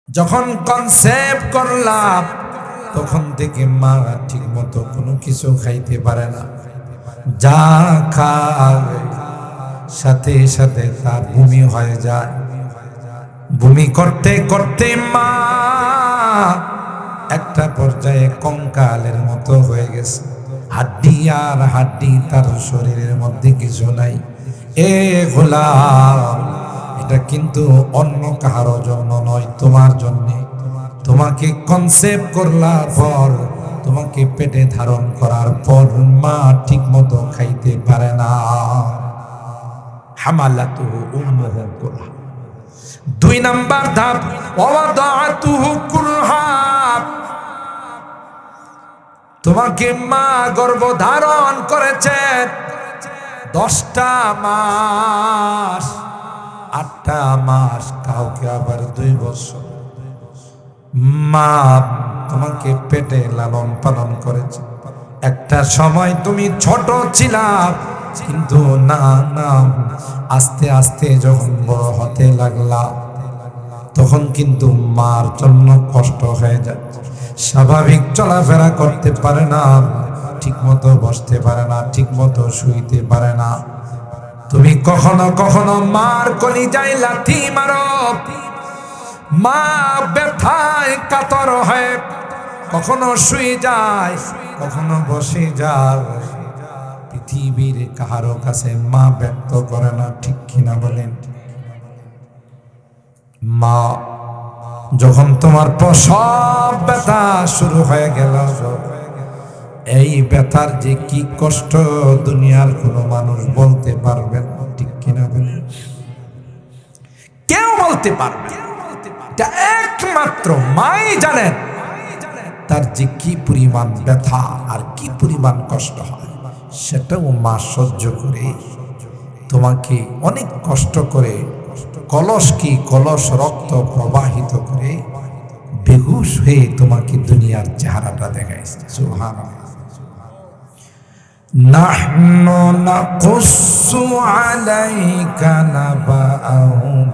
যখন কনসেপ্ট করলাম তখন থেকে মা ঠিক মতো কোনো কিছু খাইতে পারে না, যা খায় সাথে সাথে তার বমি হয়ে যায়। বমি করতে করতে মা একটা পর্যায়ে কঙ্কালের মতো হয়ে গেছে, হাড্ডি আর হাড্ডি, তার শরীরের মধ্যে কিছু নাই। এ গোলাম, এটা কিন্তু অন্য কারোর জন্য নয়, তোমার জন্য। তোমাকে কনসেপ্ট করলার পর, তোমাকে পেটে ধারণ করার পর মা ঠিক মতো খাইতে পারে না। হামালাতুহু উম্মুহু কুরহা। 2 নাম্বার ধাপ, ওয়াদাআতুহু কুরহা। তোমাকে মা গর্ভধারণ করেছে 10টা মাস, 8টা মাস, কাউকে আবার 2 বছর। মা তোমাকে পেটে লালন পালন করেছে। একটা সময় তুমি ছোট ছিলা, কিন্তু না না আস্তে আস্তে যখন বড় হতে লাগলা, তখন কিন্তু মার জন্য কষ্ট হয়ে যায়। স্বাভাবিক চলাফেরা করতে পারে না, ঠিক মতো বসতে পারে না, ঠিক মতো শুইতে পারে না। তুমি কখনো কখনো মার কলিজায় লাথি মারো, মা ব্যথায় কাতর হয়ে কখনো শুয়ে যায়, কখনো বসে যায়। পৃথিবীর কারো কাছে মা ব্যক্ত করে না, ঠিক কিনা বলেন? মা যখন তোমার প্রসব ব্যথা শুরু হয়ে গেল, এই ব্যথার যে কি কষ্ট দুনিয়ার কোনো মানুষ বলতে পারবে না, ঠিক কিনা বলেন? কেউ বলতে পারবে না। এটা একমাত্র মাই জানেন তার যে কি পরিমাণ ব্যথা আর কি পরিমাণ কষ্ট হয়। সেটাও মা সহ্য করে তোমাকে অনেক কষ্ট করে কলস রক্ত প্রবাহিত করে বেহুশ হয়ে তোমাকে দুনিয়ার চেহারাটা দেখাইছে। সুবহানাল্লাহ। নাহনু নাকুসু আলাইকা নাবাআহুম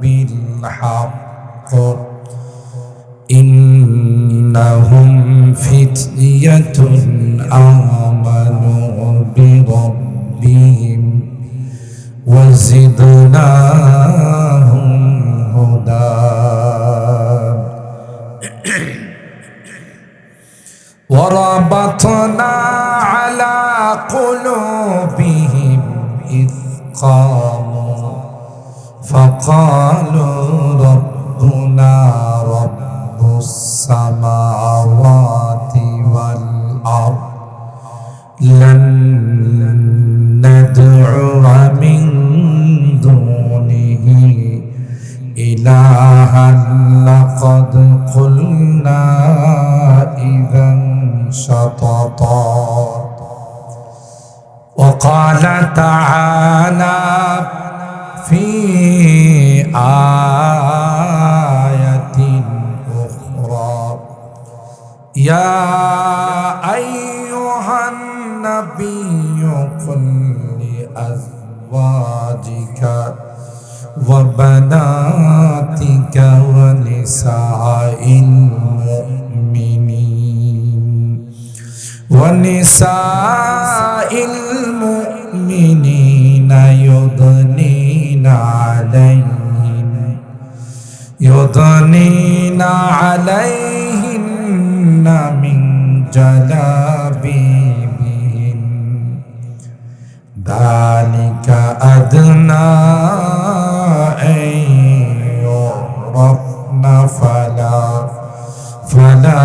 বিল হক ইন্নাহুম ফিতয়াতুন আমানু বিরাব্বিহিম وزدناهم هدى وربطنا على قلوبهم إذ قاموا فقالوا ربنا رب السماوات والأرض لن ندعو من دونه إلها لقد قلنا إذا شططا وقال تعالى في آية أخرى يا أيها النبي قل لأزواجك وبناتك ونساء المؤمنين يدنين عليهن من جلابيبهن ذلك أدنى أن يعرفن فلا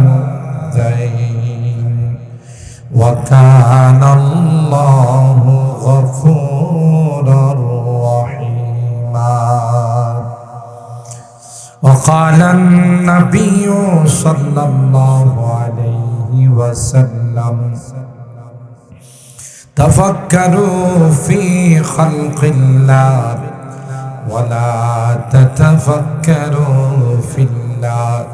يؤذين وكان الله غفورا رحيما. وقال النبي صلى الله عليه وسلم تفكروا في خلق الله ولا تتفكروا في الله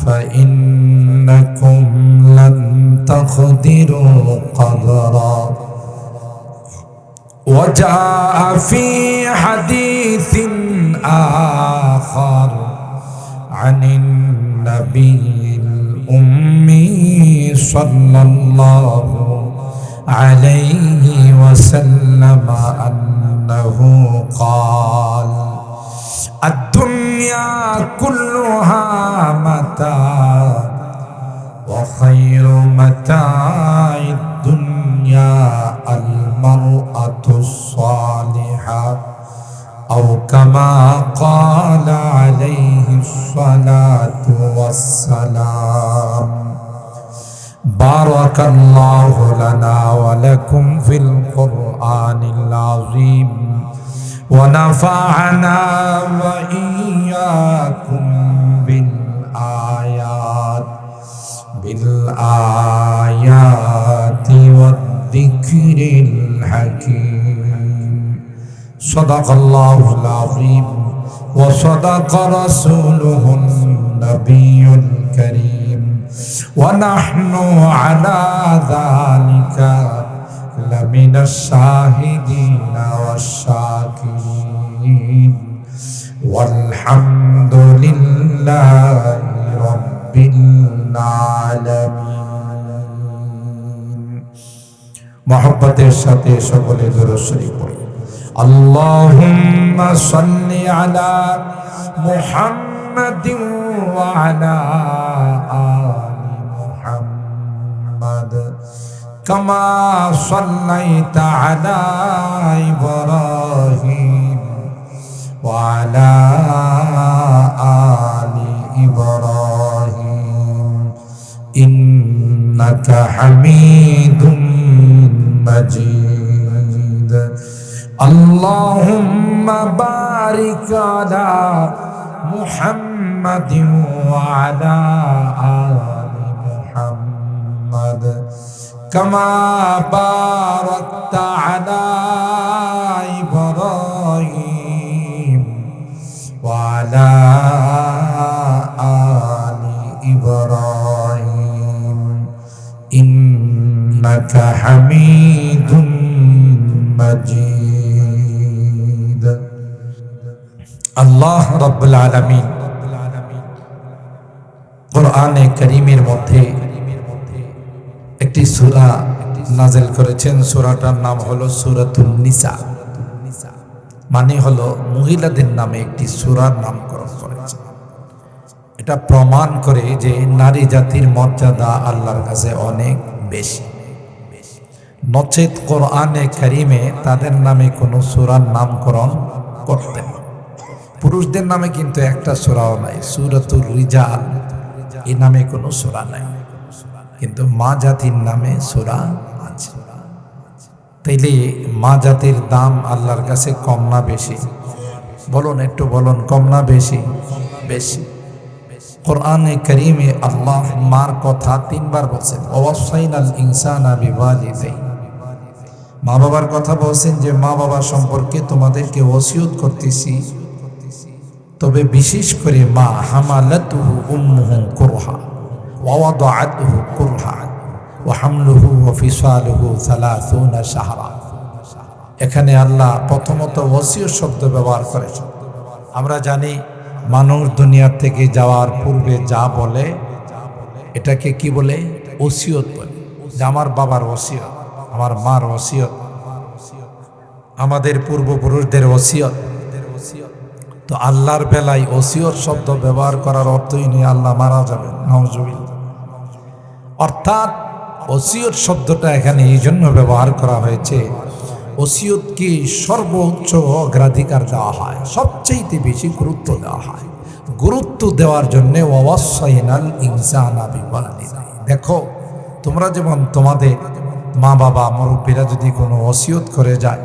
فإنكم لن تقدروا قدرا. وجاء في حديث آخر آخر عن النبي الأمي صلى الله عليه وسلم أنه قال الدنيا كلها متاع وخير متاع الدنيا المرأة الصالحة أو كما قال عليه الصلاة والسلام. بارك الله لنا ولكم في القرآن العظيم ونفعنا وإياكم بالآيات والذكر الحكيم. صدق الله العظيم وصدق رسوله النبي الكريم ونحن على ذلك لمن الشاهدين والشاكرين والحمد لله رب العالمين. محبতের সাথে সকলে দরুদ শরীফ পড়ি। اللهم صل على محمد وعلى آل محمد كما صليت على إبراهيم وعلى آل إبراهيم إنك حميد مجيد. اللهم بارك على محمد وعلى آل محمد كما باركت على إبراهيم وعلى آل إبراهيم إنك حميد مجيد. আল্লাহ রাব্বুল আলামিন কোরআনে কারীমের মধ্যে একটি সূরা নাযিল করেছেন। সূরাটার নাম হলো সূরাতুন নিসা, মানে হলো মহিলাদের নামে একটি সূরার নামকরণ করেছেন। এটা প্রমাণ করে যে নারী জাতির মর্যাদা আল্লাহর কাছে অনেক বেশি। নচেত কোরআনে কারীমে তাদের নামে কোনো সূরার নামকরণ করতেন। পুরুষদের নামে কিন্তু একটা সূরাও নাই, সূরাতুর রিজাল এই নামে কোনো সূরা নাই, কিন্তু মা জাতির নামে সূরা আছে। তাইলে মা জাতির দাম আল্লাহর কাছে কম না বেশি? বলুন, একটু বলুন, কম না বেশি? বেশি। কোরআনে কারীমে আল্লাহ মার কথা 3 বার বলছেন। ওয়াসাইনাল ইনসানা বিওয়ালিদাইহি, মা বাবার কথা বলছেন যে মা বাবা সম্পর্কে তোমাদেরকে ওসিয়ত করতেছি, তবে বিশেষ করে মা। হামালাতুহু উম্মুহু কুরহা ওয়া ওয়াদাআতুহু কুরহা ওয়া হামলুহু ওয়া ফিসালুহু 30 শাহরা। এখানে আল্লাহ প্রথমত ওসিয়ত শব্দ ব্যবহার করেছেন। আমরা জানি মানুষ দুনিয়ার থেকে যাওয়ার পূর্বে যা বলে এটাকে কি বলে? ওসিয়ত বলে। যে আমার বাবার ওসিয়ত, আমার মার ওসিয়ত, আমাদের পূর্বপুরুষদের ওসিয়ত। তো আল্লাহর বেলায় ওসিয়ত শব্দ ব্যবহার করার অর্থই নেই আল্লাহ মারা যাবেন, নাউজুবিল্লাহ। অর্থাৎ ওসিয়ত শব্দটা এখানে এই জন্য ব্যবহার করা হয়েছে, ওসিয়তকে সর্বোচ্চ অগ্রাধিকার দেওয়া হয়, সবচেয়ে বেশি গুরুত্ব দেওয়া হয়। গুরুত্ব দেওয়ার জন্য ওয়াসাইনাল ইনসানা বিওয়ালিদাইহি। দেখো, তোমরা যেমন তোমাদের মা বাবা মুরব্বীরা যদি কোনো ওসিয়ত করে যায়,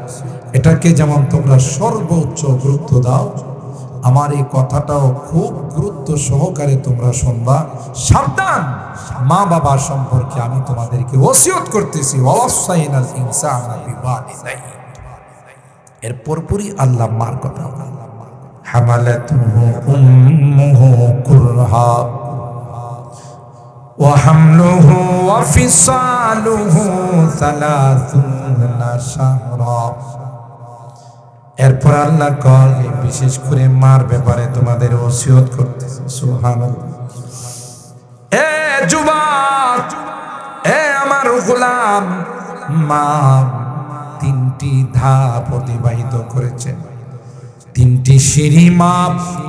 এটাকে যেমন তোমরা সর্বোচ্চ গুরুত্ব দাও, আমার এই কথাটাও খুব গুরুত্ব সহকারে তোমরা শুনবা। সাবধান, মা বাবা সম্পর্কে আমি তোমাদেরকে ওসিয়ত করতেছি। ওয়াসাইনাল ইনসানা বিওয়ালিদাইহি। এর পরপরই আল্লাহ মার কথা, হামালাতুহু উম্মুহু কুরহা ওয়া হামলুহু ওয়া ফিসালুহু 30 শাহরা। এরপর আল্লাহ কয় বিশেষ করে মার ব্যাপারে তোমাদের ওসিয়ত করতেছে। সুবহানাল্লাহ। এ যুবক, এ আমার গোলাম, মা তিনটি ধাপ অতিবাহিত করেছেন, তিনটি সিঁড়ি মা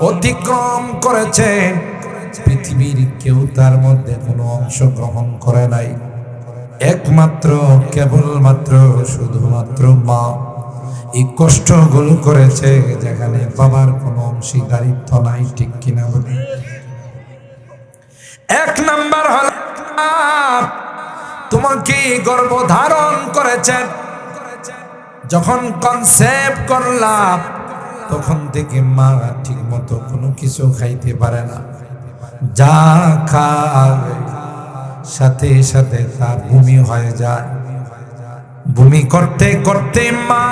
অতিক্রম করেছেন। পৃথিবীর কেউ তার মধ্যে কোনো অংশগ্রহণ করে নাই, একমাত্র কেবলমাত্র শুধুমাত্র মা এই কষ্টগুলো করেছে, যেখানে বাবার কোনো অংশীদারিত্ব নাই। ঠিক কিনা বলি? এক নাম্বার হল তোমাকে গর্ভধারণ করেছেন, যখন কনসেপ্ট করলাম তখন থেকে মা ঠিক মতো কোনো কিছু খাইতে পারে না, যা খায় সাথে সাথে তার বমি হয়ে যায়। বমি করতে করতে মা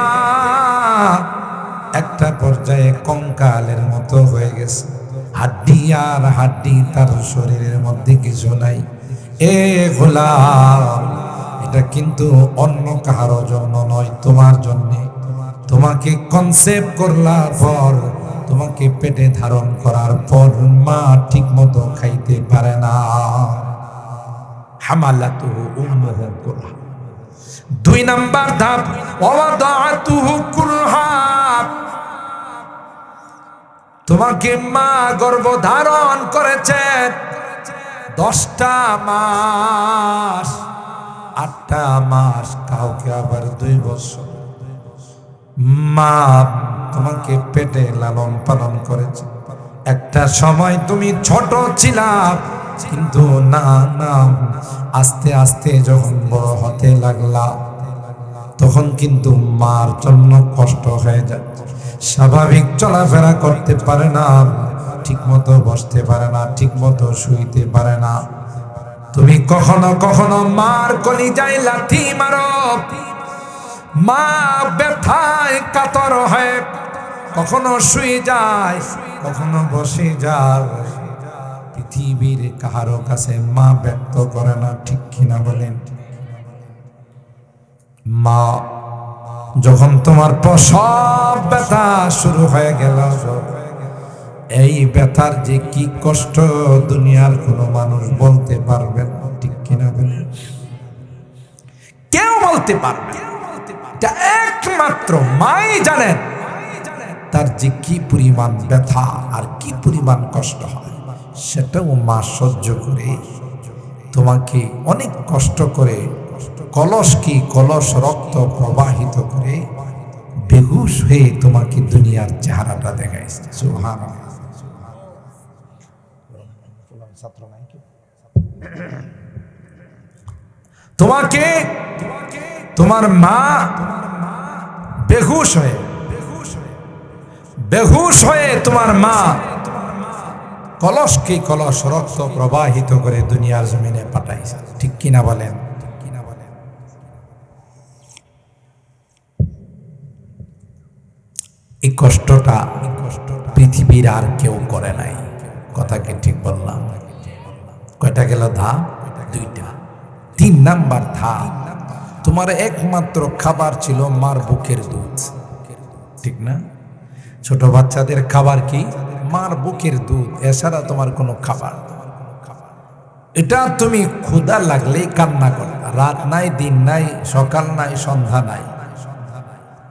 একটা পর্যায়ে কঙ্কালের মতো হয়ে গেছে, হাড্ডি আর হাড্ডি, তার শরীরের মধ্যে কিছু নাই। এ গোলাম, এটা কিন্তু অন্য কারো জন্য নয়, তোমার জন্যে। তোমাকে কনসেপ্ট করলার পর, তোমাকে পেটে ধারণ করার পর মা ঠিক মতো খাইতে পারে না। হামালাতুহু উম্মুহু কুরহা। দুই নাম্বার ধাপ, ওয়াদাআতুহু কুরহা। তোমাকে মা গর্ভধারণ করেছেন 10টা মাস, 8টা মাস, কাউকে আবার 2 বছর। মা তোমাকে পেটে লালন পালন করেছে। একটা সময় তুমি ছোট ছিলা, কিন্তু না না আস্তে আস্তে যখন বড় হতে লাগলা, তখন কিন্তু মার জন্য কষ্ট হয়ে যায়। স্বাভাবিক চলাফেরা করতে পারে না, ঠিক মতো বসতে পারে না, ঠিক মতো শুইতে পারে না। তুমি কখনো কখনো মার কলিজায় লাথি মারো, মা ব্যথায় কাতর হয়, কখনো শুয়ে যায়, কখনো বসে যায়। পৃথিবীর কারো কাছে মা ব্যক্ত করে না। ঠিক কিনা বলেন? মা যখন তোমার প্রসব ব্যথা শুরু হয়ে গেল, এই ব্যথার যে কি কষ্ট দুনিয়ার কোনো মানুষ বলতে পারবে না। ঠিক কিনা বলেন? কেউ বলতে পারবে না। এটা একমাত্র মাই জানেন তার যে কি পরিমাণ ব্যথা আর কি পরিমাণ কষ্ট হয়, সেটাও মা সহ্য করে তোমাকে অনেক কষ্ট করে কলস রক্ত প্রবাহিত করে বেহুশ হয়ে তোমাকে দুনিয়ার চেহারাটা দেখাইছে। সুবহানাল্লাহ। তোমাকে তোমার মা বেহুশ হয়ে তোমার মা কলস রক্ত প্রবাহিত করে দুনিয়ার জমিনে পাঠাইছে। ঠিক কিনা বলেন? এই কষ্টটা পৃথিবীর আর কেউ করে নাই। কথাকে ঠিক বললাম? কয়টা গেল ধাপ? 2টা। 3 নাম্বার ধাপ, তোমার একমাত্র খাবার ছিল মার বুকের দুধ। ঠিক না? ছোট বাচ্চাদের খাবার কি? মার বুকের দুধ, এছাড়া তোমার কোনো খাবার। এটা তুমি ক্ষুধা লাগলেই কান্না করতা, রাত নাই, দিন নাই, সকাল নাই, সন্ধ্যা নাই।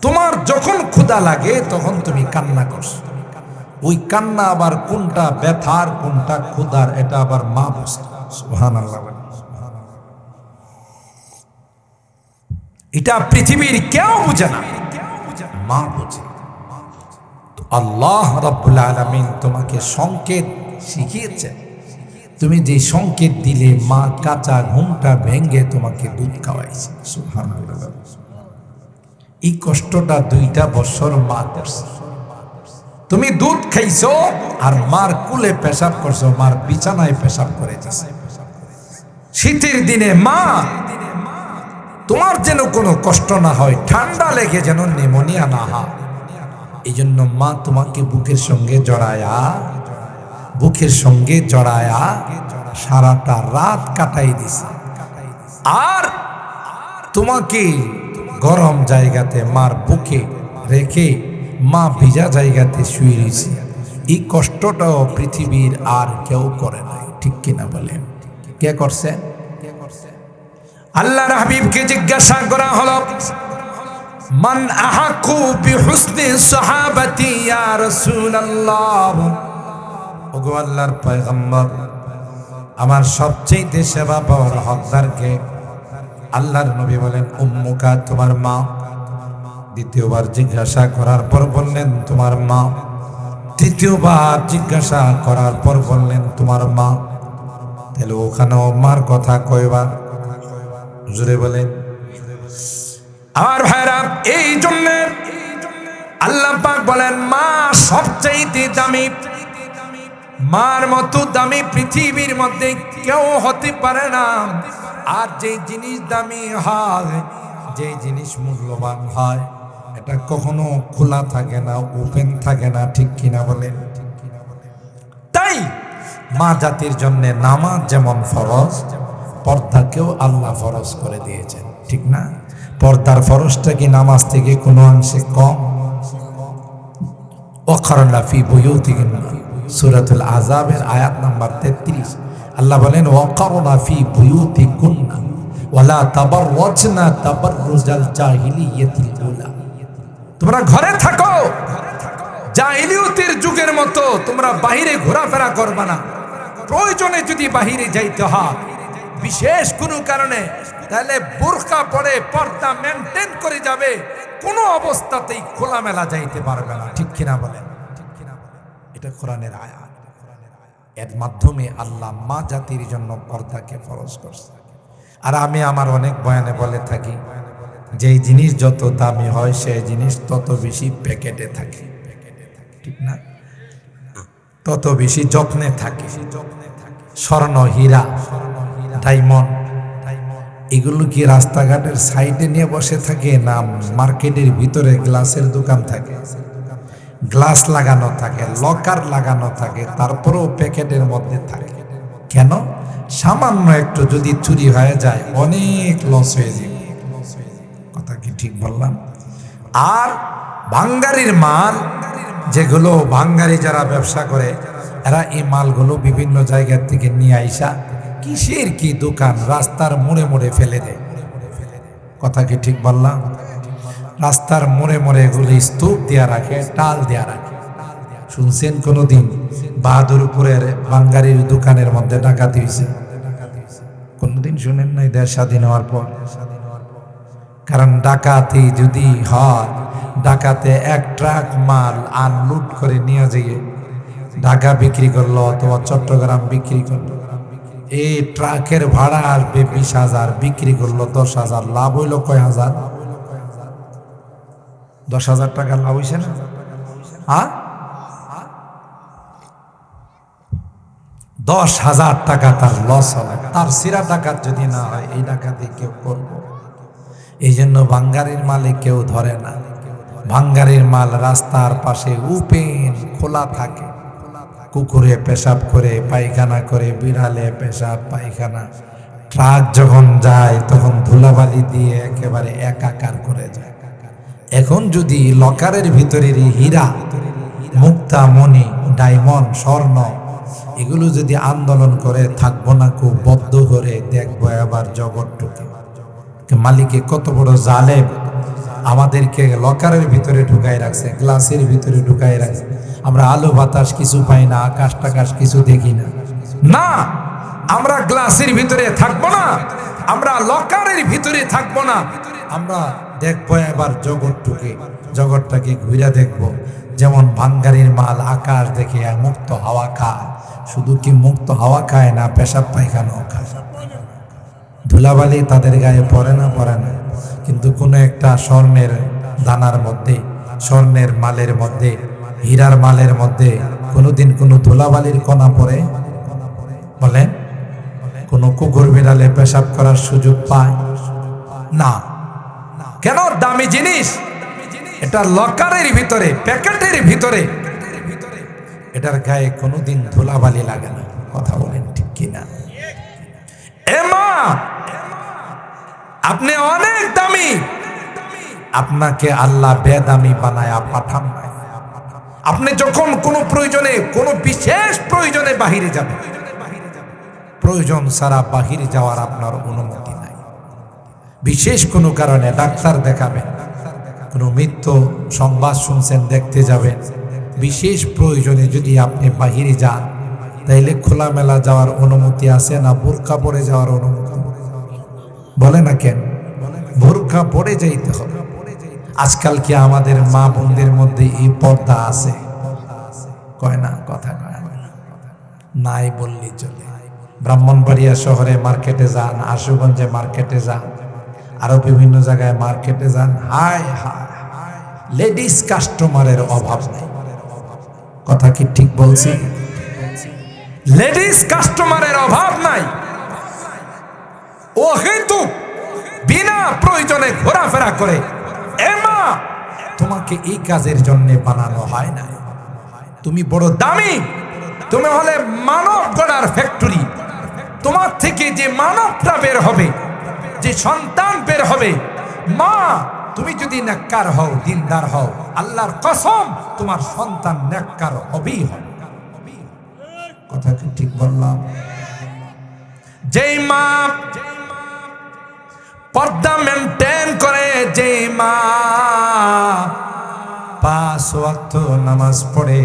তোমার যখন ক্ষুধা লাগে তখন তুমি কান্না করছো। ওই কান্না আবার কোনটা ব্যথার, কোনটা ক্ষুধার, এটা আবার মা বুঝে। সুবহানাল্লাহ। এটা পৃথিবীর কেউ বুঝে না, মা বুঝে। আল্লাহ রাব্বুল আলামিন তোমাকে সংকেত শিখিয়েছেন। তুমি যে সংকেত দিলে মা কাঁচা ঘুমটা ভেঙে তোমাকে দুধ খাওয়াইছে। সুবহানাল্লাহ। এই কষ্টটা 2টা বছর মা করছে। তুমি দুধ খাইছো আর মার কুলে পেশাব করছো, মার বিছানায় পেশাব করে যাচ্ছে। শীতের দিনে মা তোমার যেন কোনো কষ্ট না হয়, ঠান্ডা লেগে যেন নিউমোনিয়া না হয়, এই জন্য মা তোমাকে বুকের সঙ্গে জড়ায়া সারাটা রাত কাটাই দিছে। আর তোমাকে গরম জায়গাতে মার বুকে রেখে মা ভিজা জায়গাতে শুয়ে রয়েছে। এই কষ্টটাও পৃথিবীর আর কেউ করে নাই, ঠিক কিনা বলেন? কে করছে? আল্লাহর হাবিবকে জিজ্ঞাসা করা হলো, মান আহাকু বিহুসনি সাহাবাতি ইয়া রাসূলুল্লাহ। ওগো আল্লাহর পয়গম্বর, আমার সবচেয়ে সেবা পাওয়ার হকদার কে? আল্লাহর নবী বলেন, উম্মুকা, তোমার মা। দ্বিতীয়বার জিজ্ঞাসা করার পর বললেন, তোমার মা। তৃতীয়বার জিজ্ঞাসা করার পর বললেন, তোমার মা। তাহলে ওখানেও মার কথা কয়বার? জুড়ে বলেন। আমার ভাইরা, এই জন্য আল্লাহ পাক বলেন, মা সবচেয়ে দামি। মার মতো দামি পৃথিবীর মধ্যে কেউ হতে পারে না। আর যে জিনিস দামি হয়, যে জিনিস মূল্যবান হয়, এটা কখনো খোলা থাকে না, ওপেন থাকে না, ঠিক কিনা বলেন? তাই মা জাতির জন্য নামাজ যেমন ফরজ, পর্দাকেও আল্লাহ ফরজ করে দিয়েছেন, ঠিক না? পর্দার ফরজটা কি নামাজ থেকে কোনো অংশে কম? ওয়াকারনা ফি বুয়ুতিকুন্না, সূরাতুল আযাবের আয়াত নাম্বার 33। আল্লাহ বলেন, ওয়াকারনা ফি বুয়ুতিকুন্না ওয়ালা তাবাররাজনা তাবাররুজাল জাহিলিয়াতিল উলা। তোমরা ঘরে থাকো, জাহিলিয়তের যুগের মতো তোমরা বাহিরে ঘোরাফেরা করবে না। প্রয়োজনে যদি বাহিরে যাইতে হয় বিশেষ কোনো কারণে, তাহলে বোরকা পরে পর্দা মেনটেন করে যাবে, কোনো অবস্থাতেই খোলামেলা যাইতে পারবে না, ঠিক কিনা বলেন? এটা কোরআনের আয়াত। এর মাধ্যমে আল্লাহ মা জাতির জন্য পর্দাকে ফরজ করছে। আর আমি আমার অনেক বয়ানে বলে থাকি, যেই জিনিস যত দামি হয় সেই জিনিস তত বেশি প্যাকেটে থাকে, ঠিক না? তত বেশি যত্নে থাকে। স্বর্ণ, হীরা, ডায়মন্ড, এগুলো কি রাস্তাঘাটের সাইডে নিয়ে বসে থাকে, না মার্কেটের ভিতরে গ্লাসের দোকান থাকে, গ্লাস লাগানো থাকে, লকার লাগানো থাকে, তারপরেও প্যাকেটের মধ্যে থাকে? কেন? সামান্য একটু যদি চুরি হয়ে যায় অনেক লস হয়ে যাবে। কথা কি ঠিক বললাম? আর ভাঙ্গারির মাল, যেগুলো ভাঙ্গারি যারা ব্যবসা করে, এরা এই মালগুলো বিভিন্ন জায়গা থেকে নিয়ে আইসা কিসের কি দোকান, রাস্তার মোড়ে মোড়ে ফেলে দেয়। কথা কি ঠিক বললাম? রাস্তার মোড়ে মোড়ে এগুলো স্তূপ দেয়া রাখে, টাল দেয়া রাখে। শুনছেন কোনোদিন বাহাদুরপুরের ভাঙ্গারির দোকানের মধ্যে ডাকাতি হয়েছে? কোনোদিন শুনেন নাই? দেশ স্বাধীন হওয়ার পর। কারণ ডাকাতি যদি হয়, ডাকাতে এক ট্রাক মাল আনলোড করে নিয়ে যেয়ে ঢাকা বিক্রি করলো অথবা চট্টগ্রাম বিক্রি করলো, এই ট্রাকের ভাড়া আসবে 20,000, বিক্রি করলো 10,000, লাভ হইলো কয় হাজার? 10,000 টাকা লাভ হইছে না? 10,000 টাকা তার লস হবে। তার সিরা ডাকাত যদি না হয়, এই ডাকাতি কেউ করবো? এই জন্য ভাঙ্গারির মালে কেউ ধরে না। ভাঙ্গারির মাল রাস্তার পাশে ওপেন খোলা থাকে, কুকুরে পেশাব করে, পায়খানা করে, বিড়ালে পেশাব পায়খানা। ট্রাক যখন যায় তখন ধুলাবালি দিয়ে একেবারে একাকার করে যায়। এখন যদি লকারের ভিতরের হীরা, মুক্তা, মণি, ডায়মন্ড, স্বর্ণ, এগুলো যদি আন্দোলন করে, থাকবো না খুব বদ্ধ করে দেখবো আবার জগৎটুকে। মালিকে কত বড় জালেম, আমাদেরকে লকারের ভিতরে ঢুকাই রাখছে, গ্লাসের ভিতরে ঢুকাই রাখছে। আমরা আলো বাতাস কিছু পাই না, আকাশ টাকাশ কিছু দেখি না। না, আমরা গ্লাসের ভিতরে থাকবো না, আমরা লকারের ভিতরে থাকবো না, আমরা দেখবো এবার জগৎটুকে, জগৎটাকে ঘুরে দেখবো। যেমন ভাঙ্গারির মাল আকাশ দেখে মুক্ত হাওয়া খায়। শুধু কি মুক্ত হাওয়া খায় না, পেশাব পায়খানাও খায়। ধুলাবালি তাদের গায়ে পড়ে না? পড়ে না। কিন্তু কোনো একটা স্বর্ণের দানার মধ্যে, স্বর্ণের মালের মধ্যে, হীরার মালের মধ্যে কোনোদিন কোনো ধুলাবালির কণা পড়ে? বলেন, কোনো কুকুর বিড়ালে পেশাব করার সুযোগ পায় না? কেন? দামি জিনিস, এটা লকারের ভিতরে, প্যাকেটের ভিতরে, এটার গায়ে কোনোদিন ধুলাবালি লাগে না। কথা বলেন ঠিক কিনা? এ মা, আপনি অনেক দামি, আপনাকে আল্লাহ বেদামি বানায়া পাঠান নাই। আপনি যখন কোনো প্রয়োজনে, কোনো বিশেষ প্রয়োজনে বাহিরে যাবেন, প্রয়োজন ছাড়া বাহিরে যাওয়ার আপনার অনুমতি নাই। বিশেষ কোনো কারণে ডাক্তার দেখাবেন, কোনো মৃত্যু সংবাদ শুনছেন দেখতে যাবেন, বিশেষ প্রয়োজনে যদি আপনি বাহিরে যান, তাইলে খোলামেলা যাওয়ার অনুমতি আছে না বোরকা পরে যাওয়ার অনুমতি? বলে না কেন? বোরকা পরে যাইতে হবে। আজকাল কি আমাদের মা বোনদের মধ্যে এই পর্দা আছে? কয় না, কথা কয় না, নাই বললেই চলে। ব্রাহ্মণবাড়িয়া শহরে মার্কেটে যান, আশুগঞ্জে মার্কেটে যান, আরো বিভিন্ন জায়গায় মার্কেটে যান, হায় হায় লেডিস কাস্টমারের অভাব নেই। কথা কি ঠিক বলছি? লেডিস কাস্টমারের অভাব নাই। ও কিন্তু বিনা প্রয়োজনে ঘোরাফেরা করে। এমা, তোমাকে এই কাজের জন্য বানানো হয় না। তুমি বড় দামি, তুমি হলে মানব গড়ার ফ্যাক্টরি। তোমার থেকে যে মানবটা বের হবে, যে সন্তান বের হবে, মা তুমি যদি নেককার হও, দিনদার হও, আল্লাহর কসম তোমার সন্তান নেককার হবেই হবে। কথা কি ঠিক বললাম? যেই মা পর্দা মেনটেন করে, যেই মা 5 ওয়াক্ত নামাজ পড়ে,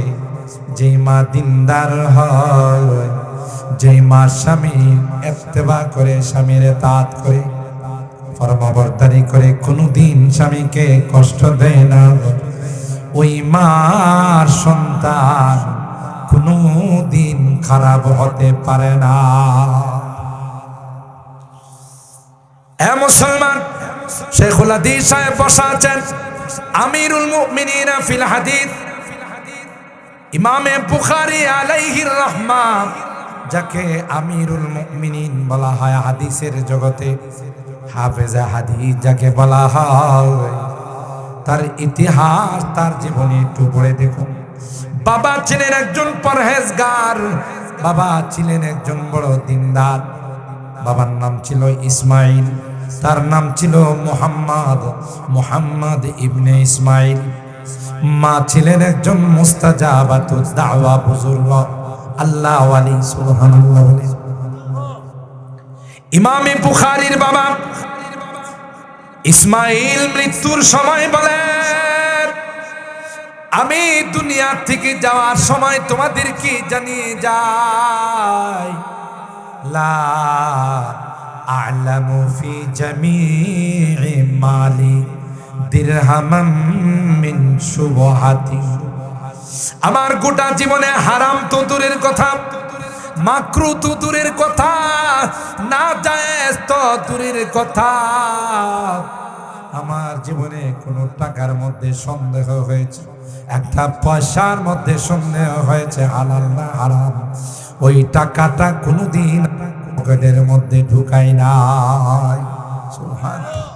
যেই মা দিনদার হয়, যেই মা স্বামীর ইত্তেবা করে, স্বামীর ইতাআত করে, ফরমাবরদারি করে, কোনদিন স্বামীকে কষ্ট দেয় না, ওই মার সন্তান কোনদিন খারাপ হতে পারে না। এ মুসলমান, শেখুল হাদিস সাহেব বসা আছেন, আমিরুল মুমিনিন ফিল হাদিস, ইমামে বুখারী আলাইহির রাহমা, যাকে আমিরুল মুমিনিন বলা হয় হাদিসের জগতে, হাফেজে হাদিস যাকে বলা হয়, তার ইতিহাস, তার জীবনী একটু পড়ে দেখুন। বাবা ছিলেন একজন পরহেজগার, বাবা ছিলেন একজন বড় দিনদার। বাবার নাম ছিল ইসমাইল, তার নাম ছিল মুহাম্মদ ইবনে ইসমাইল। মা ছিলেন একজন মুস্তাজাবাতুদ দাওয়া বুজুর্গ, আল্লাহ ওয়ালি, সুবহানাল্লাহ। ইমামে বুখারীর বাবা ইসমাইল মৃত্যুর সময় বলেন, আমি দুনিয়া থেকে যাওয়ার সময় তোমাদেরকে জানিয়ে যাই, লা আ'লামু ফি জামি'i মালি দিরহামান মিন শুবহাতি। আমার গোটা জীবনে হারাম তো দূরের কথা, মাকরু তো দূরের কথা, না জায়েজ তো দূরের কথা, আমার জীবনে কোনো টাকার মধ্যে সন্দেহ হয়েছে, একটা পয়সার মধ্যে সন্দেহ হয়েছে হালাল না হারাম, ওই টাকাটা কোনোদিন পকেটের মধ্যে ঢুকাই নাই। সুবহানাল্লাহ,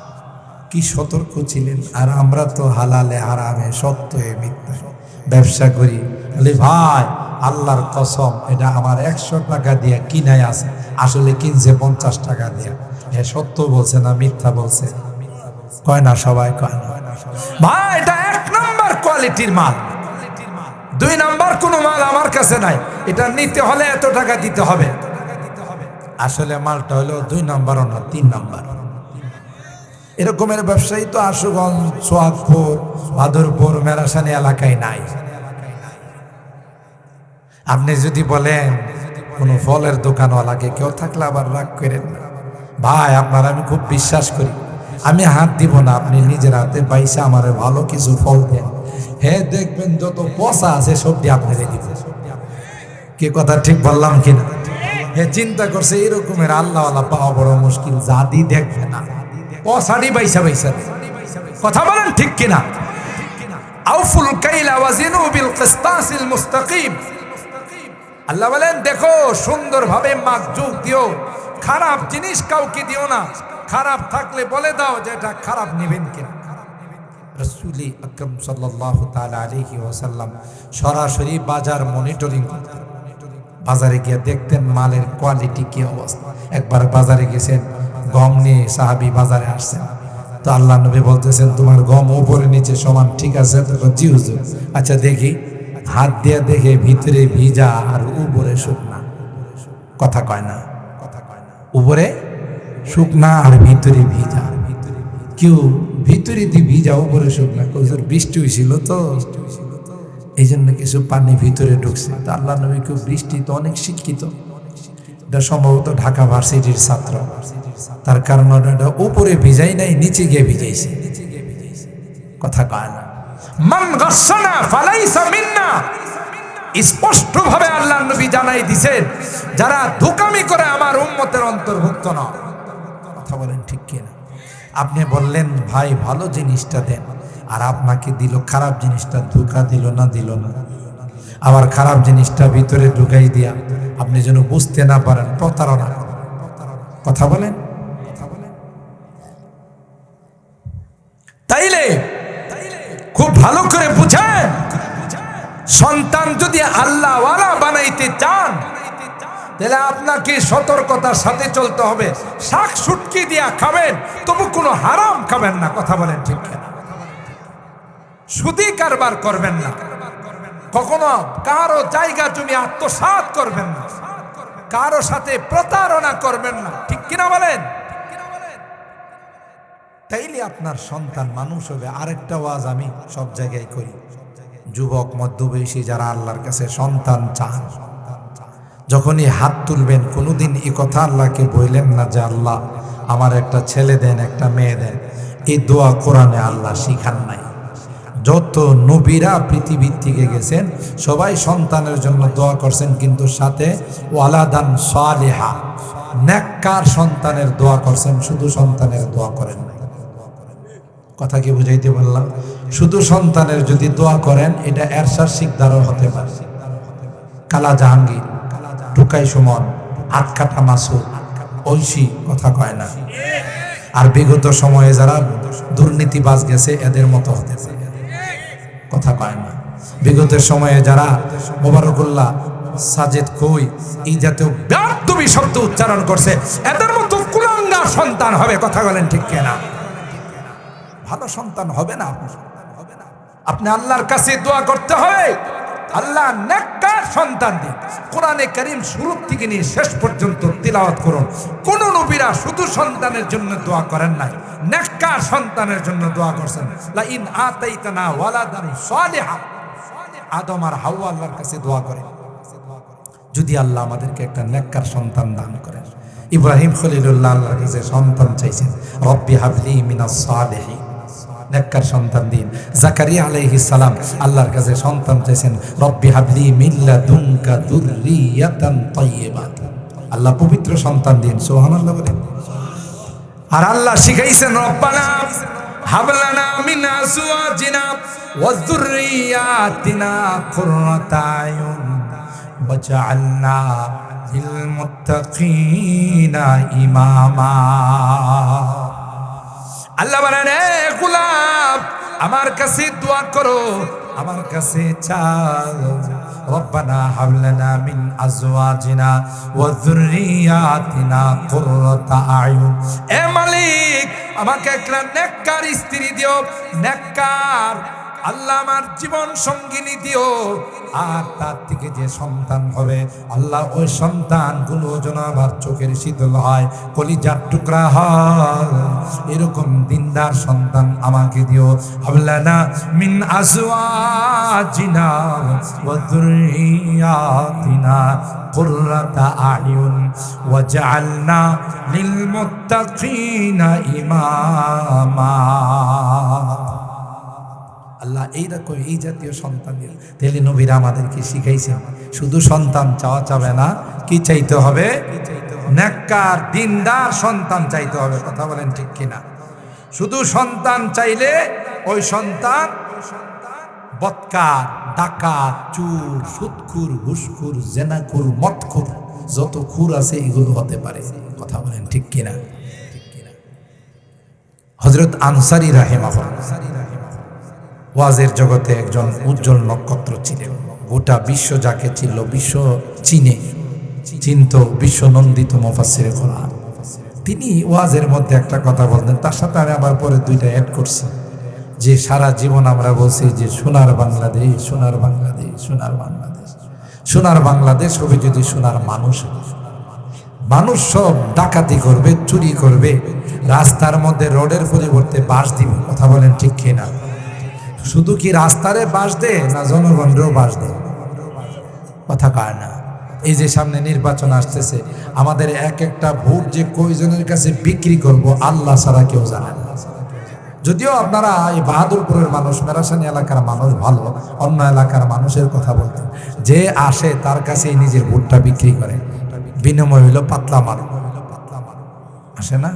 কি সতর্ক ছিলেন। আর আমরা তো হালালে হারামে, সত্যে মিথ্যা ব্যবসা করি। বলি ভাই আল্লাহর কসম, এটা আমার 100 টাকা দিয়ে কিনাই আছে, আসলে কিনছে 50 টাকা দিয়ে। হ্যাঁ, সত্য বলছে না মিথ্যা বলছে? কয় না, সবাই কয় না। ভাই এটা 1 নাম্বার কোয়ালিটির মাল, 2 নাম্বার কোনো মাল আমার কাছে নাই, এটা নিতে হলে এত টাকা দিতে হবে। আসলে মালটা হলো 2 নাম্বার না 3 নাম্বার। এরকমের ব্যবসায়ী তো আশুগঞ্জ, সোহাগপুর, বাদরপুর, মেরাসানি এলাকায় নাই। আপনি যদি বলেন কোনো ফলের দোকানওয়ালাকে, কেউ থাকলে আবার রাগ করেন না ভাই, আপনার আমি খুব বিশ্বাস করি, আমি হাত দিব না, আপনি নিজের হাতে পাইসা আমার ভালো কিছু ফল দেন, হ্যাঁ দেখবেন যত পচা আছে সবটি আপনাকে দিব। কে কথা ঠিক বললাম কিনা? হ্যাঁ, চিন্তা করছে এরকমের আল্লাহওয়ালা পাওয়া বড় মুশকিল, জাদি দেখবে না, পচাড়ি বাইসা বাইসা। কথা বলেন ঠিক কিনা? আউফুল কাইলা ওয়াজিনু বিল কিসতাসিল মুস্তাকিম। আল্লাহ বলেন দেখো সুন্দরভাবে মাপ যোগ দিও, খারাপ জিনিস কাউকে দিও না, খারাপ থাকলে বলে দাও যে এটা খারাপ নেবেন কিনা। রাসূল আকরাম সাল্লাল্লাহু তাআলা আলাইহি ওয়াসাল্লাম সরাসরি বাজার মনিটরিং করতেন, বাজারে গিয়ে দেখতেন মালের কোয়ালিটি কি অবস্থা। একবার বাজারে গেছেন, গম নিয়ে সাহাবী বাজারে আসছেন, তো আল্লাহ নবী বলতেছেন তোমার গম উপরে নিচে সমান ঠিক আছে? তো জি হুজুর। আচ্ছা দেখি, হাত দিয়ে দেখে ভিতরে ভিজা আর উপরে শুকনা। কথা কয় না, উপরে শুকনা আর ভিতরে ভিজা। কেউ ভিতরে দিয়ে ভিজা উপরে শুকনা, বৃষ্টি হয়েছিল তো এই জন্য কিছু পানি ভিতরে ঢুকছে। তা আল্লাহ নবী কেউ বৃষ্টি তো অনেক শিক্ষিত, এটা সম্ভবত ঢাকা ভার্সিটির ছাত্র, তার কারণ এটা উপরে ভিজাই নাই, নিচে গিয়ে ভিজাইছে। কথা কয় না। মান গাসসানা ফালাইসা মিন্না, স্পষ্ট ভাবে আল্লাহ নবী জানাই দিয়েছেন যারা ধোঁকামি করে আমার উম্মতের অন্তর্ভুক্ত না। কথা বলেন ঠিক কিনা? আপনি বললেন ভাই ভালো জিনিসটা দেন, আর আপনাকে দিল খারাপ জিনিসটা, ধোঁকা দিল না, আবার খারাপ জিনিসটা ভিতরে ঢুকাই দিয়া আপনি যেন বুঝতে না পারেন, প্রতারণা। কথা বলেন। তাইলে খুব ভালো করে বুঝেন, সন্তান যদি আল্লাহ ওয়ালা বানাইতে চান তাহলে আপনাকে সতর্কতার সাথে চলতে হবে। শাক সুটকি দিয়া খাবেন, তবু কোনো হারাম খাবেন না। কথা বলেন ঠিক কিনা? সুদি কারবার করবেন না, কখনো কারো জায়গা জমি আত্মসাৎ করবেন না, কারো সাথে প্রতারণা করবেন না। ঠিক কিনা বলেন? তাইলে আপনার সন্তান মানুষ হবে। আরেকটা ওয়াজ আমি সব জায়গায় করি, যুবক মধ্যবয়সী যারা আল্লাহর কাছে সন্তান চান, যখনই হাত তুলবেন কোনোদিন এই কথা আল্লাহকে বললেন না যে আল্লাহ আমার একটা ছেলে দেন, একটা মেয়ে দেন। এই দোয়া কোরআনে আল্লাহ শিখান নাই। যত নবীরা পৃথিবীর থেকে গেছেন সবাই সন্তানের জন্য দোয়া করছেন, কিন্তু সাথে ওয়ালাদান সালিহা, নেককার সন্তানের দোয়া করছেন, শুধু সন্তানের দোয়া করেন নাই। কথা কি বুঝাইতে পারলাম? শুধু সন্তানের যদি দোয়া করেন এটা এরশাদ শিকদারও হতে পারে, কালা জাহাঙ্গীর, টুকাই সুমন, আটকাটা মাসুদ, ঐশী। কথা কয় না? আর বিগত সময়ে যারা দুর্নীতিবাজ গেছে এদের মতো হতে পারে। কথা কয় না? বিগত সময়ে যারা মোবারকুল্লাহ, সাজেদ কই, এই জাতীয় বেয়াদবি শব্দ উচ্চারণ করছে, এদের মতো কুলাঙ্গা সন্তান হবে। কথা বলেন ঠিক কিনা? ভালো সন্তান হবে না। আপনি আল্লাহর কাছে দোয়া করতে হবে, আল্লাহ নেককার সন্তান দিন। কোরআনে কারীম শুরু থেকে নিয়ে শেষ পর্যন্ত তিলাওয়াত করুন। কোন নবীরা শুধু সন্তানের জন্য দোয়া করেন নাই, নেককার সন্তানের জন্য দোয়া করছেন। লা ইন আতাইতানা ওয়ালাদান সালিহা, আদম আর হাওয়া আল্লাহর কাছে দোয়া করেন, যদি আল্লাহ আমাদেরকে একটা নেককার সন্তান দান করেন। ইব্রাহিম খলিলুল্লাহ আল্লাহর কাছে সন্তান চাইছেন, রব্বি হাবলি মিনাস সালিহিন, নেককার সন্তান দিন। জাকারিয়া আলাইহিস সালাম আল্লাহর কাছে সন্তান চাইছেন, রব্বি হাবলি মিন লাদুনকা যুররিয়াতান তাইয়্যিবা, আল্লাহ পবিত্র সন্তান দিন। সুবহানাল্লাহ বলেন। আর আল্লাহ শিখাইছেন, রব্বানা হাবলানা মিন আজওয়াজিনা ওয়া যুররিয়াতিনা কুররাতা আয়ুন ওয়াজআলনা লিল মুত্তাকিনা ইমামা। আল্লাহ বলেন, গোলাম আমার কাছে দোয়া করো, আমার কাছে চাও, রব্বানা হাবলানা মিন আজওয়াজিনা ওয়া যুররিয়াতিনা কুররাতা আয়ুন। এ মালিক আমাকে একটা নেককার স্ত্রী দিও, নেককার আল্লাহ আমার জীবন সঙ্গিনী দিও। আর তার থেকে যে সন্তান হবে আল্লাহ ওই সন্তানগুলো যেন আমার চোখের শীতল হয়, কলিজার টুকরা হয়, এরকম দিনদার সন্তান আমাকে দিও। হাবলানা মিন আজওয়াজিনা ওয়া যুররিয়াতিনা কুররাতা আয়ুন ওয়াজআলনা লিল মুত্তাকিনা ইমামা। আল্লাহ এইরকম এই জাতীয় সন্তান দিল। তাহলে নবীরা আমাদেরকে শিখাইছেন শুধু সন্তান চাওয়া যাবে না, কি চাইতে হবে? নেককার দিনদার সন্তান চাইতে হবে। কথা বলেন ঠিক কিনা? শুধু সন্তান চাইলে ওই সন্তান বদকার, ডাকাত, চোর, সুদখোর, ঘুষখোর, জেনাখোর, মদখোর, যত খুর আছে এগুলো হতে পারে। কথা বলেন ঠিক কিনা? হযরত আনসারী রাহিমাহুল্লাহ ওয়াজের জগতে একজন উজ্জ্বল নক্ষত্র ছিলেন। গোটা বিশ্ব যাকে চিনল, বিশ্ব চিনত, বিশ্ব নন্দিত মুফাসসিরে কোরআন। তিনি ওয়াজের মধ্যে একটা কথা বলতেন, তার সাথে আমি আবার পরে দুইটা অ্যাড করছি, যে সারা জীবন আমরা বলছি যে সোনার বাংলাদেশ, সোনার বাংলাদেশ, সোনার বাংলাদেশ। সোনার বাংলাদেশ হবে যদি সোনার মানুষ, মানুষ সব ডাকাতি করবে, চুরি করবে, রাস্তার মধ্যে রোডের পরিবর্তে বাঁশ দিবে। কথা বলেন ঠিক কিনা? শুধু কি রাস্তারে বাঁশ দে না জনগণেরও বাঁশ দে? কথা কয় না। এই যে সামনে নির্বাচন আসতেছে, আমাদের এক একটা ভোট যে কয়জনের কাছে বিক্রি করব আল্লাহ ছাড়া কেউ জানে না। যদিও আপনারা এই বাহাদুরপুরের মানুষ, মেরাসানি এলাকার মানুষ ভালো, অন্য এলাকার মানুষের কথা বলতেন, যে আসে তার কাছেই নিজের ভোটটা বিক্রি করে, বিনিময় হইল পাতলা মাল। আসে না,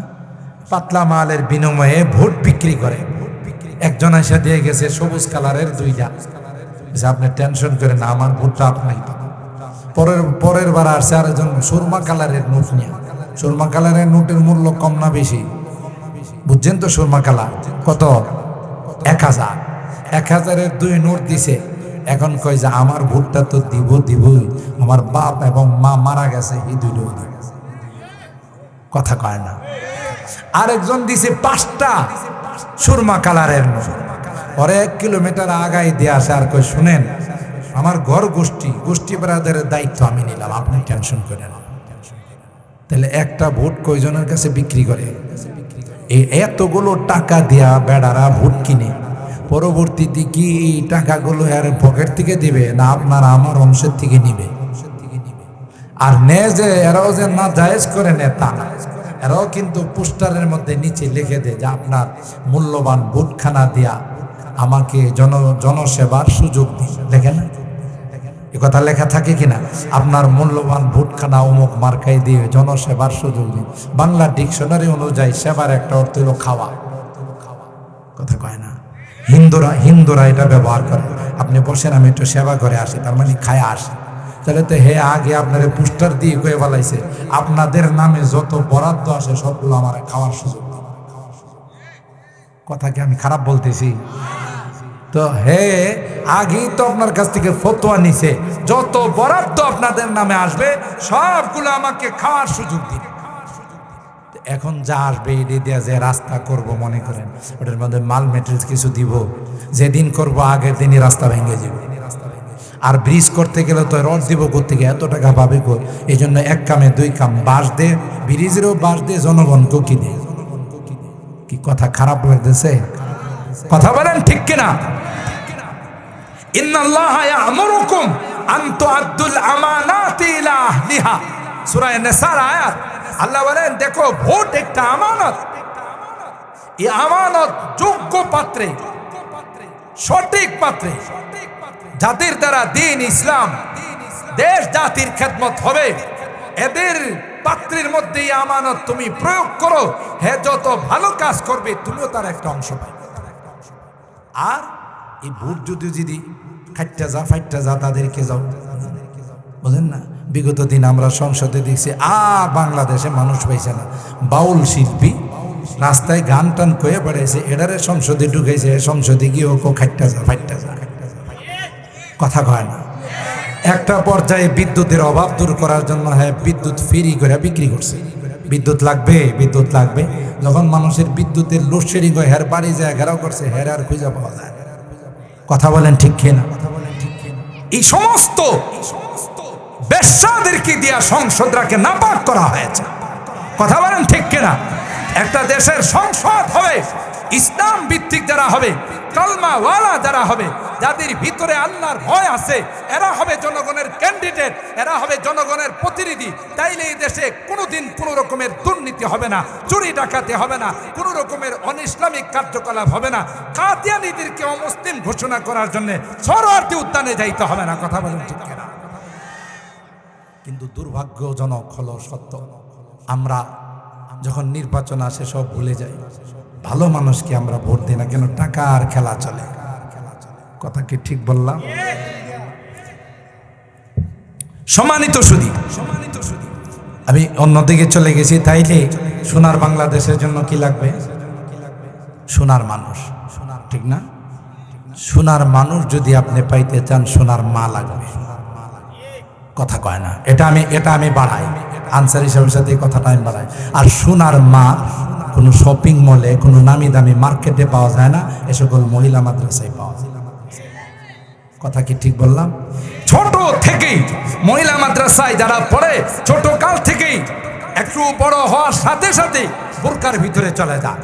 পাতলা মালের বিনিময়ে ভোট বিক্রি করে। একজন এসে দিয়ে গেছে সবুজ কালারের 2টা, আপনি টেনশন করেন না, আমার ভোটটা আপনাই। পরের বার আসছে আরেকজন সুরমা কালারের নোট নিয়ে। সুরমা কালারের নোটের মূল্য কম না বেশি? বুঝছেন তো সুরমা কালার কত? 1000। 1000-এর 2 নোট দিছে। এখন কয় যে আমার ভোটটা তো দিবই, আমার বাপ এবং মা মারা গেছে, এই 2 দিব। কথা কয় না। আরেকজন দিছে 5টা সুরমা কালারের নোট। পরে 1 কিলোমিটার আগাই দিয়ে আসে আর কয় শুনেন, আমার ঘর গোষ্ঠী ব্রাদারের দায়িত্ব আমি নিলাম, আপনি টেনশন করেন। তাহলে একটা ভোট কয়জনের কাছে বিক্রি করে? এই এতগুলো টাকা দিয়া বেড়ারা ভোট কিনে, পরবর্তীতে কি এই টাকাগুলো এর পকেট থেকে দিবে না আপনার আমার অংশের থেকে নিবে? আর নে যে এরাও যে না জায়েজ করে নে তা না, এরাও কিন্তু পোস্টারের মধ্যে নিচে লিখে দেয় যে আপনার মূল্যবান ভোটখানা দিয়া আমাকে জনসেবার সুযোগ দিন। দেখেন এ কথা লেখা থাকে কিনা? আপনার মূল্যবান ভোটখানা অমুক মার্কাই দিয়ে জনসেবার সুযোগ দিন। বাংলা ডিকশনারি অনুযায়ী সেবার একটা অর্থ হলো খাওয়া। কথা কয় না। হিন্দুরা এটা ব্যবহার করে। আপনি বসেন, আমি একটু সেবা করে আসি, তার মানে খায় আসি। তাহলে তো হে আগে আপনার পোস্টার দিয়ে কয়ে বলাইছে আপনাদের নামে যত বরাদ্দ আসে সবগুলো আমার খাওয়ার সুযোগ দিন। কথা কি আমি খারাপ বলতেছি? তো হে আগেই তো আপনার কাছ থেকে ফতোয়া নিছে, যত বরাদ্দ আপনাদের নামে আসবে সবগুলো আমাকে খাওয়ার সুযোগ দিন। এখন যা আসবে এটি দিয়ে যে রাস্তা করব মনে করেন, ওটার মধ্যে মাল মেটেরিয়ালস কিছু দিব, যেদিন করব আগের দিনই রাস্তা ভেঙে যাবে। আর ব্রিজ করতে গেলে তো রড দিব কোত্থেকে, এত টাকা পাবে কো? এই জন্য 1 কামে 2 কাম, বাঁশ দে, ব্রিজেরও বাঁশ দে, জনগণকেও কিনে। কি কথা খারাপ লাগতেছে? কথা বলেন ঠিক কিনা? ইন্নাল্লাহা ইয়া'মুরুকুম আন তু'আদ্দুল আমানাতি ইলা আহলিহা, সূরা নিসার আয়াত। আল্লাহ বলেন দেখো ভোট একটা আমানত, এই আমানত যোগ্য পাত্রে, সঠিক পাত্রে, যাদের দ্বারা দ্বীন ইসলাম, দেশ জাতির খেদমত হবে, এদের পাত্রের মধ্যে এই আমানত তুমি প্রয়োগ করো। হে যত ভালো কাজ করবে তুমিও তার একটা অংশ পাবে। আর এই ভোট যদি খাইটা যা তাদেরকে যাও, বুঝেন না? বিগত দিন আমরা সংসদে দেখছি আর বাংলাদেশে মানুষ পাইছে না, বাউল শিল্পী রাস্তায় গান টান কয়ে বেড়াইছে, এটারে সংসদে ঢুকেছে, সংসদে গিয়ে ওকে খাইটা যা। কথা কয় না। একটা পর্যায়ে বিদ্যুতের অভাব দূর করার জন্য বিদ্যুৎ ফ্রি করে বিক্রি করছে। বিদ্যুৎ লাগবে, যখন মানুষের বিদ্যুতের লোডশেডিং হয়, হের বাড়ি যায় ঘেরাও করছে, হের আর খুঁজে পাওয়া যায়। কথা বলেন ঠিক কিনা? এই সমস্ত বেশ্যাদেরকে দিয়া সংসদটাকে নাপাক করা হয়েছে। কথা বলেন ঠিক কিনা? একটা দেশের সংসদ হবে ইসলাম ভিত্তিক যারা হবে, কালমাওয়ালা যারা হবে, যাদের ভিতরে আল্লাহর ভয় আছে, এরা হবে জনগণের ক্যান্ডিডেট, এরা হবে জনগণের প্রতিনিধি। তাইলে এই দেশে কোনোদিন কোনো রকমের দুর্নীতি হবে না, চুরি ডাকাতি হবে না, কোনো রকমের অনইসলামিক কার্যকলাপ হবে না, কাদিয়ানীদেরকে অমুসলিম ঘোষণা করার জন্য সরোয়ার্দী উদ্যানে যাইতে হবে না। কথা বলেন ঠিক কিনা? কিন্তু দুর্ভাগ্যজনক হলো সত্য, আমরা যখন নির্বাচন আসে সব ভুলে যাই। ভালো মানুষকে আমরা ভোট দিই না কেন? টাকার খেলা চলে। কথা কি ঠিক বললাম? সম্মানিত সুধী, আমি অন্যদিকে চলে গেছি। তাইলে সোনার বাংলাদেশের জন্য কি লাগবে? সোনার মানুষ, ঠিক না? সোনার মানুষ যদি আপনি পাইতে চান, সোনার মা লাগবে। কথা কয় না। এটা আমি বাড়াই, আনসার হিসাবের সাথে এই কথাটা আমি বাড়াই। আর সোনার মা কোনো শপিং মলে, কোনো নামি দামি মার্কেটে পাওয়া যায় না, এ সকল মহিলা মাদ্রাসায় পাওয়া যায়। কথা কি ঠিক বললাম? ছোট থেকেই মহিলা মাদ্রাসায় যারা পড়ে, ছোট কাল থেকেই একটু বড় হওয়ার সাথে সাথে বোরকার ভিতরে চলে যায়।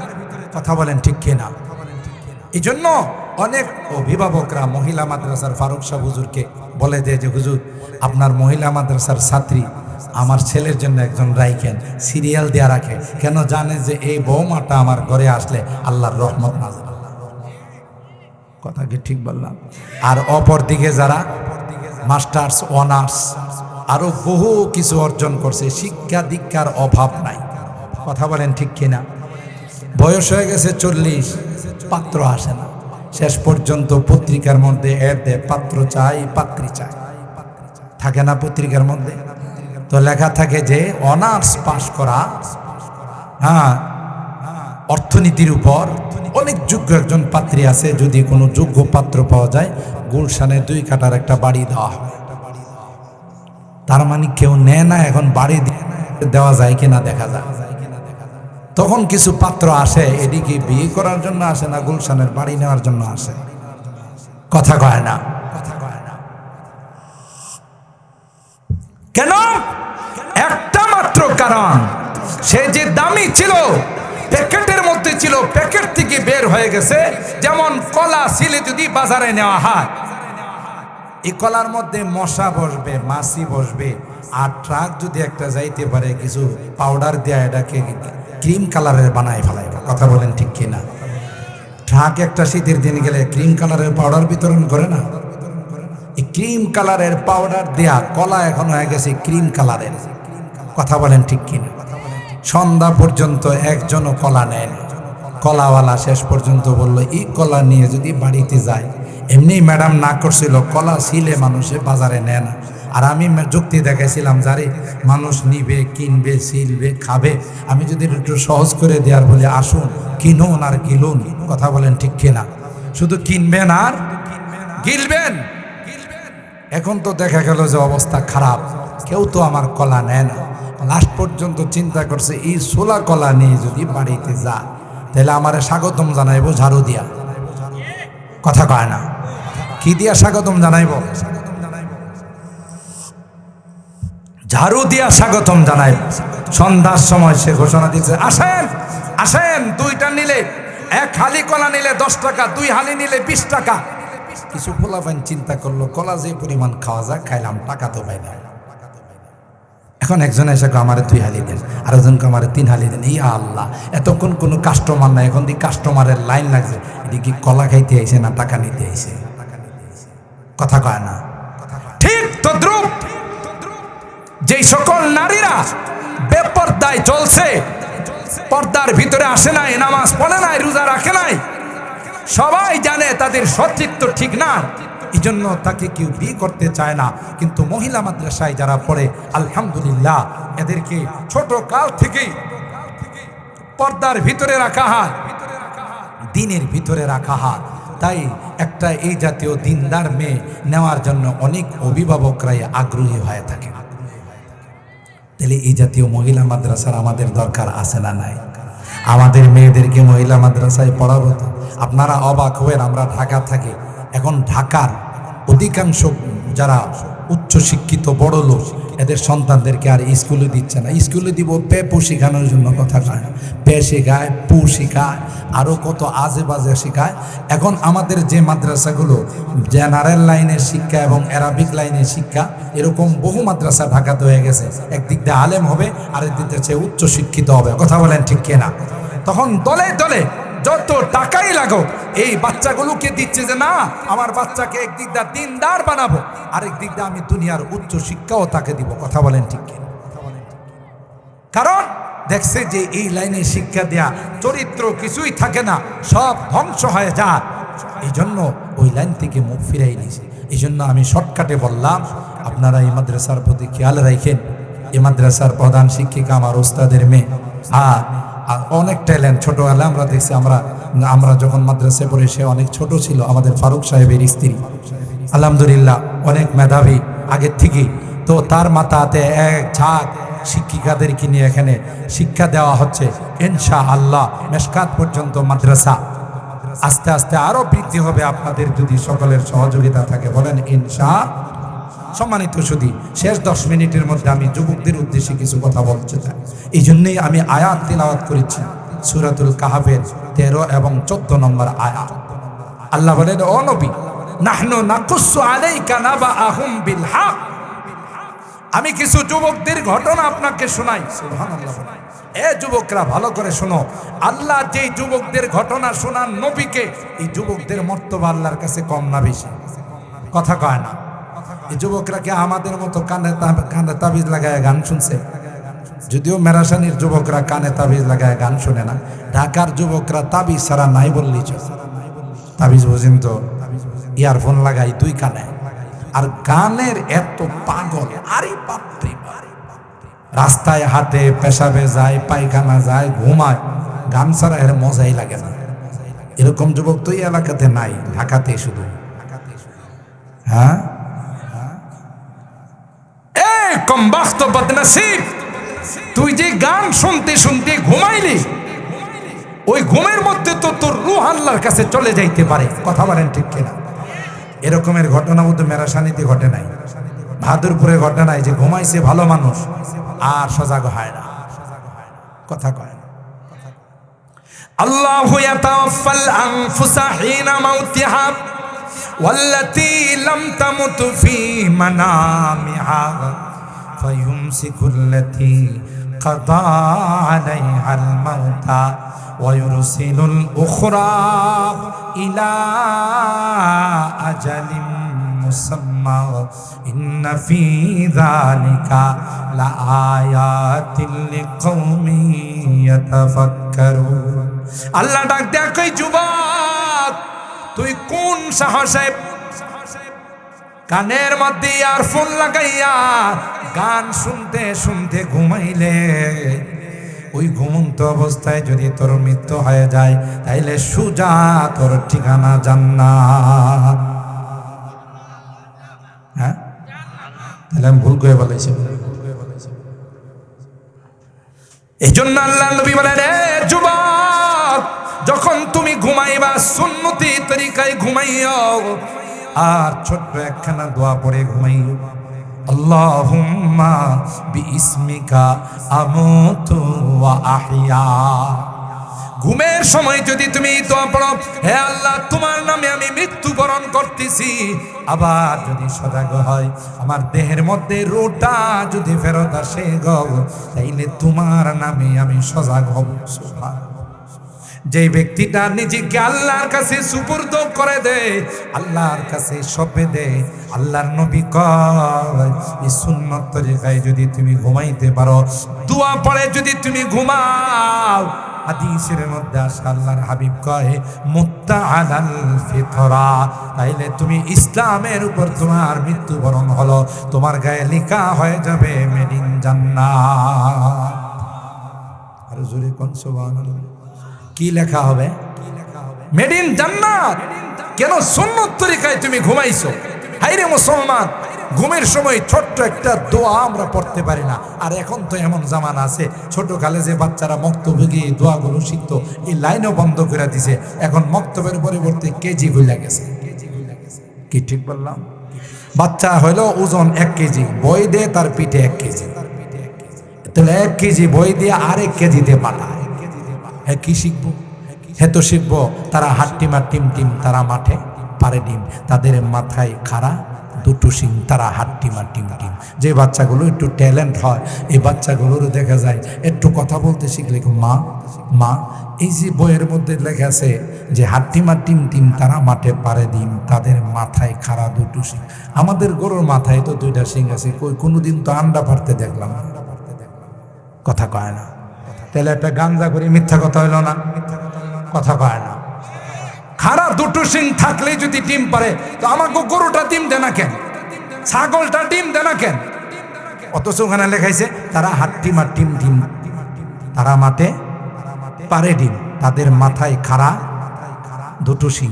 কথা বলেন ঠিক কিনা? এই জন্য অনেক অভিভাবকরা মহিলা মাদ্রাসার ফারুক সাহেব হুজুরকে বলে দেয় যে হুজুর, আপনার মহিলা মাদ্রাসার ছাত্রী আমার ছেলের জন্য একজন রাইখেন, সিরিয়াল দেয়া রাখে, কেন জানে যে এই বৌমাটা আমার ঘরে আসলে আল্লাহর রহমত নাযিল। কথা কি ঠিক বললাম? আর অপর দিকে যারা মাস্টার্স, অনার্স আরো বহু কিছু অর্জন করছে, শিক্ষা দীক্ষার অভাব নাই। কথা বলেন ঠিক কিনা? বয়স হয়ে গেছে 40, পাত্র আসে না, শেষ পর্যন্ত পত্রিকার মধ্যে এড দেয়, পাত্র চাই, পাত্রী চাই। থাকে না পত্রিকার মধ্যে? তো লেখা থাকে যে অনার্স পাশ করা, হ্যাঁ, অর্থনীতির উপর অনেক যোগ্য একজন পাত্রী আছে, যদি কোনো যোগ্য পাত্র পাওয়া যায় গুলশানে 2 কাঠার একটা বাড়ি দেওয়া হয়। তার মানে কেউ নেয় না, এখন বাড়ি দেওয়া যায় কিনা দেখা যায়। তখন কিছু পাত্র আসে, এদিকে বিয়ে করার জন্য আসে না, গুলশানের বাড়ি নেওয়ার জন্য আসে। কথা কয় না? কেন? একটা মাত্র কারণ, সে যে দামি ছিল, প্যাকেটের মধ্যে ছিল, প্যাকেট থেকে বের হয়ে গেছে। যেমন কলা ছিলে যদি বাজারে নেওয়া হয়, এই কলার মধ্যে মশা বসবে, মাছি বসবে, আর ট্রাক যদি একটা যাইতে পারে কিছু পাউডার দেয়া এটাকে ক্রিম কালারের বানায় ফেলায়। কথা বলেন ঠিক কিনা? ট্রাক একটা শীতের দিন গেলে ক্রিম কালারের পাউডার বিতরণ করে না? এই ক্রিম কালারের পাউডার দেয়া কলা এখন হয়ে গেছে ক্রিম কালারের। কথা বলেন ঠিক কিনা? সন্ধ্যা পর্যন্ত একজনও কলা নেয় না। কলাওয়ালা শেষ পর্যন্ত বলল, এই কলা নিয়ে যদি বাড়িতে যায়, এমনি ম্যাডাম না করছিল কলা ছিলে মানুষে বাজারে নেয় না, আর আমি যুক্তি দেখাইছিলাম যারে মানুষ নিবে, কিনবে, সিলবে, খাবে, আমি যদি একটু সহজ করে দেওয়ার বলে আসুন কিনুন আর গিলুন। কথা বলেন ঠিক কিনা? শুধু কিনবেন আর গিলবেন। এখন তো দেখা গেল যে অবস্থা খারাপ, কেউ তো আমার কলা নেয় না। লাস্ট পর্যন্ত চিন্তা করছে, এই ছোলা কলা নিয়ে যদি বাড়িতে যায় তাহলে আমারে স্বাগতম জানাইবো ঝাড়ু দিয়া। কথা কয় না? কি দিয়া স্বাগতম জানাইবো? ঝাড়ু দিয়া স্বাগতম জানাইব। সন্ধ্যার সময় সে ঘোষণা দিচ্ছে, আসেন আসেন, 2টা নিলে, 1 হালি কলা নিলে 10 টাকা, 2 হালি নিলে 20 টাকা। কিছু পোলাপান চিন্তা করলো, কলা যে পরিমাণ খাওয়া যায় খাইলাম, টাকা তো পাই না। এখন একজন এসে আমারে 2 হালি দেন, আর একজনকে আমারে 3 হালি দেন। ইয়া আল্লাহ, এতক্ষণ কোনো কাস্টমার নাই, এখন দি কাস্টমারের লাইন লাগছে। এদিকে কলা খাইতে আইছে না টাকা নিতে আইছে? কথা কয় না? ঠিক তদ্রুপ যেই সকল নারীরা বেপর্দায় চলছে, পর্দার ভিতরে আসে নাই, নামাজ পড়ে নাই, রোজা রাখে নাই, সবাই জানে তাদের সতীত্ব ঠিক না, এই জন্য তাকে কেউ বিয়ে করতে চায় না। কিন্তু মহিলা মাদ্রাসায় যারা পড়ে, আলহামদুলিল্লাহ, এদেরকে ছোট কাল থেকেই পর্দার ভিতরে রাখা হয়, দিনের ভিতরে রাখা হয়। তাই একটা এই জাতীয় দিনদার মেয়ে নেওয়ার জন্য অনেক অভিভাবকরাই আগ্রহী হয়ে থাকে। তাহলে এই জাতীয় মহিলা মাদ্রাসার আমাদের দরকার আছে না নাই? আমাদের মেয়েদেরকে মহিলা মাদ্রাসায় পড়াবো তো। আপনারা অবাক হবেন, আমরা ঢাকা থাকি, এখন ঢাকার অধিকাংশ যারা উচ্চশিক্ষিত বড় লোক, এদের সন্তানদেরকে আর স্কুলে দিচ্ছে না। স্কুলে দিব পেপু শেখানোর জন্য। কথা কয়, পে শেখায়, পু শেখায়, আরও কত আজে বাজে শেখায়। এখন আমাদের যে মাদ্রাসাগুলো জেনারেল লাইনের শিক্ষা এবং অ্যারাবিক লাইনের শিক্ষা, এরকম বহু মাদ্রাসা ঢাকাতে হয়ে গেছে। একদিক দিয়ে আলেম হবে, আরেক দিক দিয়ে উচ্চশিক্ষিত হবে। কথা বলেন ঠিক কিনা? তখন দলে দলে যত টাকাই লাগো, এই বাচ্চাগুলোকে দিচ্ছে যে না, আমার বাচ্চাকে একদিক দিয়ে দিনদার বানাবো, আরেক দিক দিয়ে আমি দুনিয়ার উচ্চ শিক্ষাও তাকে দিব। কথা বলেন ঠিক কিনা? কারণ দেখছে যে এই লাইনে শিক্ষা দেয়া চরিত্র কিছুই থাকে না, সব ধ্বংস হয়ে যায়। এই জন্য ওই লাইন থেকে মুখ ফিরাই নিয়েছে। এই জন্য আমি শর্টকাটে বললাম, আপনারা এই মাদ্রাসার প্রতি খেয়াল রাখেন। এই মাদ্রাসার প্রধান শিক্ষিকা আমার ওস্তাদের মেয়ে, অনেক ট্যালেন্ট। ছোটবেলা আমরা দেখছি, আমরা যখন মাদ্রাসায় পড়ি সে অনেক ছোট ছিল। আমাদের ফারুক সাহেবের স্ত্রী, আলহামদুলিল্লাহ অনেক মেধাবী আগের থেকেই। তো তার মাথাতে এক ঝাঁক শিক্ষিকাদেরকে নিয়ে এখানে শিক্ষা দেওয়া হচ্ছে ইনশাআল্লাহ। মেশকাত পর্যন্ত মাদ্রাসা আস্তে আস্তে আরো বৃদ্ধি হবে আপনাদের যদি সকলের সহযোগিতা থাকে, বলেন ইনশাআল্লাহ। সম্মানিত সুধী, শেষ 10 মিনিটের মধ্যে আমি যুবকদের উদ্দেশ্যে কিছু কথা বলতে চাই। এই জন্যই আমি আয়াত তিলাওয়াত করেছি সূরাতুল কাহফের 13 এবং 14 নম্বর আয়াত। আল্লাহ বলেন, ও নবী, নাহনু নাকুসু আলাইকা নাবাআহুম বিল হক। আমি কিছু যুবকদের ঘটনা আপনাকে শোনাই। সুবহানাল্লাহ। এ যুবকরা ভালো করে শোনো, আল্লাহ যেই যুবকদের ঘটনা শোনান নবীকে, এই যুবকদের মর্তবা আল্লাহর কাছে কম না বেশি? কথা কয় না। এই যুবকরা কি আমাদের মতো কানে তাবিজ লাগায় গান শুনছে? যদিও মেরাসানির যুবকরা কানে তাবিজ লাগায় গান শুনে না, ঢাকার যুবকরা তাবিজ ছাড়া নাই বললেই চলে। তাবিজ বুঝেন তো, ইয়ারফোন লাগাই 2 কানে, আর গানের এত পাগল। আরে বাপরে, রাস্তায় হাঁটে, পেশাবে যায়, পায়খানা যায়, ঘুমায়, গান ছাড়া এর মজাই লাগে না। এরকম যুবক তো এই এলাকাতে নাই, ঢাকাতে শুধু। হ্যাঁ, কমবাখ্ত বদনসিব, তুই যে গান শুনতে শুনতে ঘুমাইলি, ওই ঘুমের মধ্যে তো তোর রূহ আল্লাহর কাছে চলে যাইতে পারে। কথা বলেন ঠিক কিনা? এরকমের ঘটনা মধ্যে মেরাসানিতে ঘটে নাই, ভাদুরপুরে ঘটে নাই যে ঘুমাইছে ভালো মানুষ আর সজাগ হয় না। কথা কয় না। আল্লাহু ইয়াতাওয়াফাল আনফুসা হিনা মাউতিহা ওয়াল্লাতী লাম তামুত ফী মানামিহা ফায়ুমসিকুল্লাতী কাদা আলাইহাল মাউতা ওয়া ইউরসিলুল উখরা ইলা আজালিম মুসাম্মা ইন্না ফী যালিকা লাআয়াতিল লিকওমিন ইয়াতাফাক্কারুন। আল্লাহ ডাক দেয়া কই, যুবক তুই কোন সাহসে কানের মধ্যে ইয়ারফোন লাগাইয়া গান শুনতে শুনতে ঘুমাইলে? ওই ঘুমন্ত অবস্থায় যদি তোর মৃত্যু হয়ে যায়, তাইলে সুজা তোর ঠিকানা জান্নাত। হ্যাঁ, তাহলে আমি ভুল করে বলেছি। এই জন্য আল্লাহ নবী বলেন, রে যুবক, যখন তুমি ঘুমাইবা সুন্নতি তরিকায় ঘুমাইও, আর ছোট্ট একখানা দোয়া পড়ে ঘুমাইও, আল্লাহুম্মা বিইসমিকা আমুতু ওয়া আহইয়া। ঘুমের সময় যদি তুমি দোয়া পড়ো, হে আল্লাহ, তোমার নামে আমি মৃত্যুবরণ করতেছি। আবার যদি সজাগ হয়, আমার দেহের মধ্যে রোটা যদি ফেরত আসে গো, তাইলে তোমার নামে আমি সজাগ হব। সুবহানাল্লাহ। যে ব্যক্তিটা নিজেকে আল্লাহর কাছে সুপুর্দ করে দেয়, আল্লাহর কাছে সঁপে দেয়, আল্লাহর নবী কয়, এই সুন্নত তরিকায় যদি তুমি ঘুমাইতে পারো, দোয়া পড়ে যদি তুমি ঘুমাও, হাদিসের মধ্যে আসে আল্লাহর হাবিব কয়, মুত্তা আলাল ফিতরা, তাইলে তুমি ইসলামের উপর তোমার মৃত্যুবরণ হলো, তোমার গায়ে লেখা হয়ে যাবে মেড ইন জান্নাত। আর জোরে কোন সুবহানাল্লাহ। কি লেখা হবে? মেড ইন জান্নাত। কেন? সুন্নত তরিকায় তুমি ঘুমাইছো। হাইরে মুসলমান, ঘুমের সময় ছোট্ট একটা দোয়া আমরা পড়তে পারি না। আর এখন তো এমন জামানা আছে, ছোট কালে যে বাচ্চারা মক্তবে গিয়ে দোয়াগুলো শিখতো, এই লাইনও বন্ধ করে দিছে। এখন মক্তবের পরিবর্তে কেজি হইলা গেছে। কি ঠিক বললাম? বাচ্চা হইলো ওজন 1 কেজি, বই দে তার পিঠে 1 কেজি, তাহলে 1 কেজি বই দিয়ে আর 1 কেজিতে পাঠায়। হ্যাঁ, কি শিখবো? হ্যাঁ তো শিখবো তারা হাট্টিমা টিম টিম, তারা মাঠে পারে ডিম, তাদের মাথায় খাড়া 2টো শিং, তারা হাট্টিমা টিম টিম। যে বাচ্চাগুলো একটু ট্যালেন্ট হয়, এই বাচ্চাগুলোরও দেখা যায় একটু কথা বলতে শিখলে, মা মা, এই যে বইয়ের মধ্যে লেখা আছে যে হাট্টিমা টিম টিম, তারা মাঠে পারে ডিম, তাদের মাথায় খাড়া 2টো শিং। আমাদের গরুর মাথায় তো 2টা শিং আছে, কোনোদিন তো আন্ডা পারতে দেখলাম না। কথা কয় না। তাহলে একটা গাঞ্জা করে মিথ্যা কথা হইল না? কথা কয় না। খাড়া 2টো শিং থাকলেই যদি ডিম পারে, তো আমাকে গরুটা ডিম দেয় না কেন? ছাগলটা ডিম দেয় না কেন? অথচ ওখানে লেখাইছে তারা হাট্টিমা টিম টিম, তারা মাঠে পারে ডিম, তাদের মাথায় খাড়া 2টো শিং।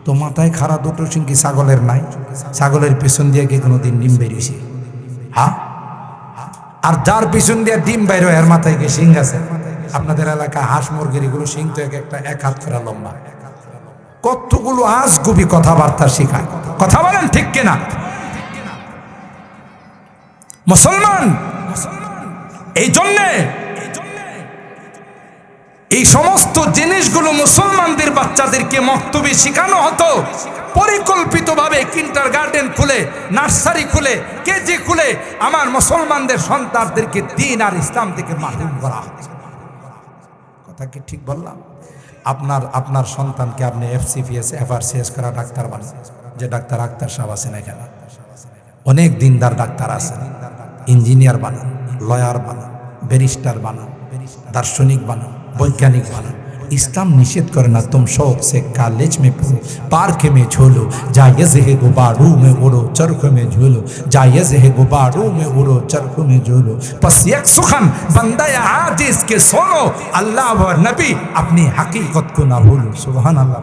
তো মাথায় খাড়া 2টো শিং কি ছাগলের নাই? ছাগলের পেছন দিয়ে কি কোনোদিন ডিম বেরিয়েছে? হ্যাঁ, আর যার পিছন দিয়ে ডিম বাইরে এর মাথায় গিয়ে শিং আছে। আপনাদের এলাকায় হাঁস মুরগির এগুলো শিং তো একটা 1 হাত করে লম্বা। কতগুলো আজগুবি কথাবার্তা শিখায়। কথা বলেন ঠিক কিনা? মুসলমান এই জন্যে এই সমস্ত জিনিসগুলো মুসলমানদের বাচ্চাদেরকে মক্তবে শেখানো হতো পরিকল্পিতভাবে। কিন্ডারগার্টেন খুলে, নার্সারি খুলে, কেজি খুলে আমার মুসলমানদের সন্তানদেরকে দ্বীন আর ইসলাম থেকে মাহরুম করা হচ্ছে। কথা কি ঠিক বললাম? আপনার সন্তানকে আপনি FCPS FRCS করা ডাক্তার বানান, যে ডাক্তার আক্তার সাহেব আছেন এখানে, অনেক দিনদার ডাক্তার আছেন, ইঞ্জিনিয়ার বানান, লয়ার বানান, ব্যারিস্টার বানান, দার্শনিক বানান, वैज्ञानिक बना। इस्लाम निषेध करना तुम शौक से कॉलेज में पढ़ो, पार्क में झूलो, जायज़ है गुब्बारों में उड़ो, चरख में झूलो, जायज़ है गुब्बारों में उड़ो, चरख में झूलो। बस एक सुखन बंदा आजिज़ के सुनो, अल्लाह व नबी अपनी हकीकत को ना भूलो। सुभान अल्लाह।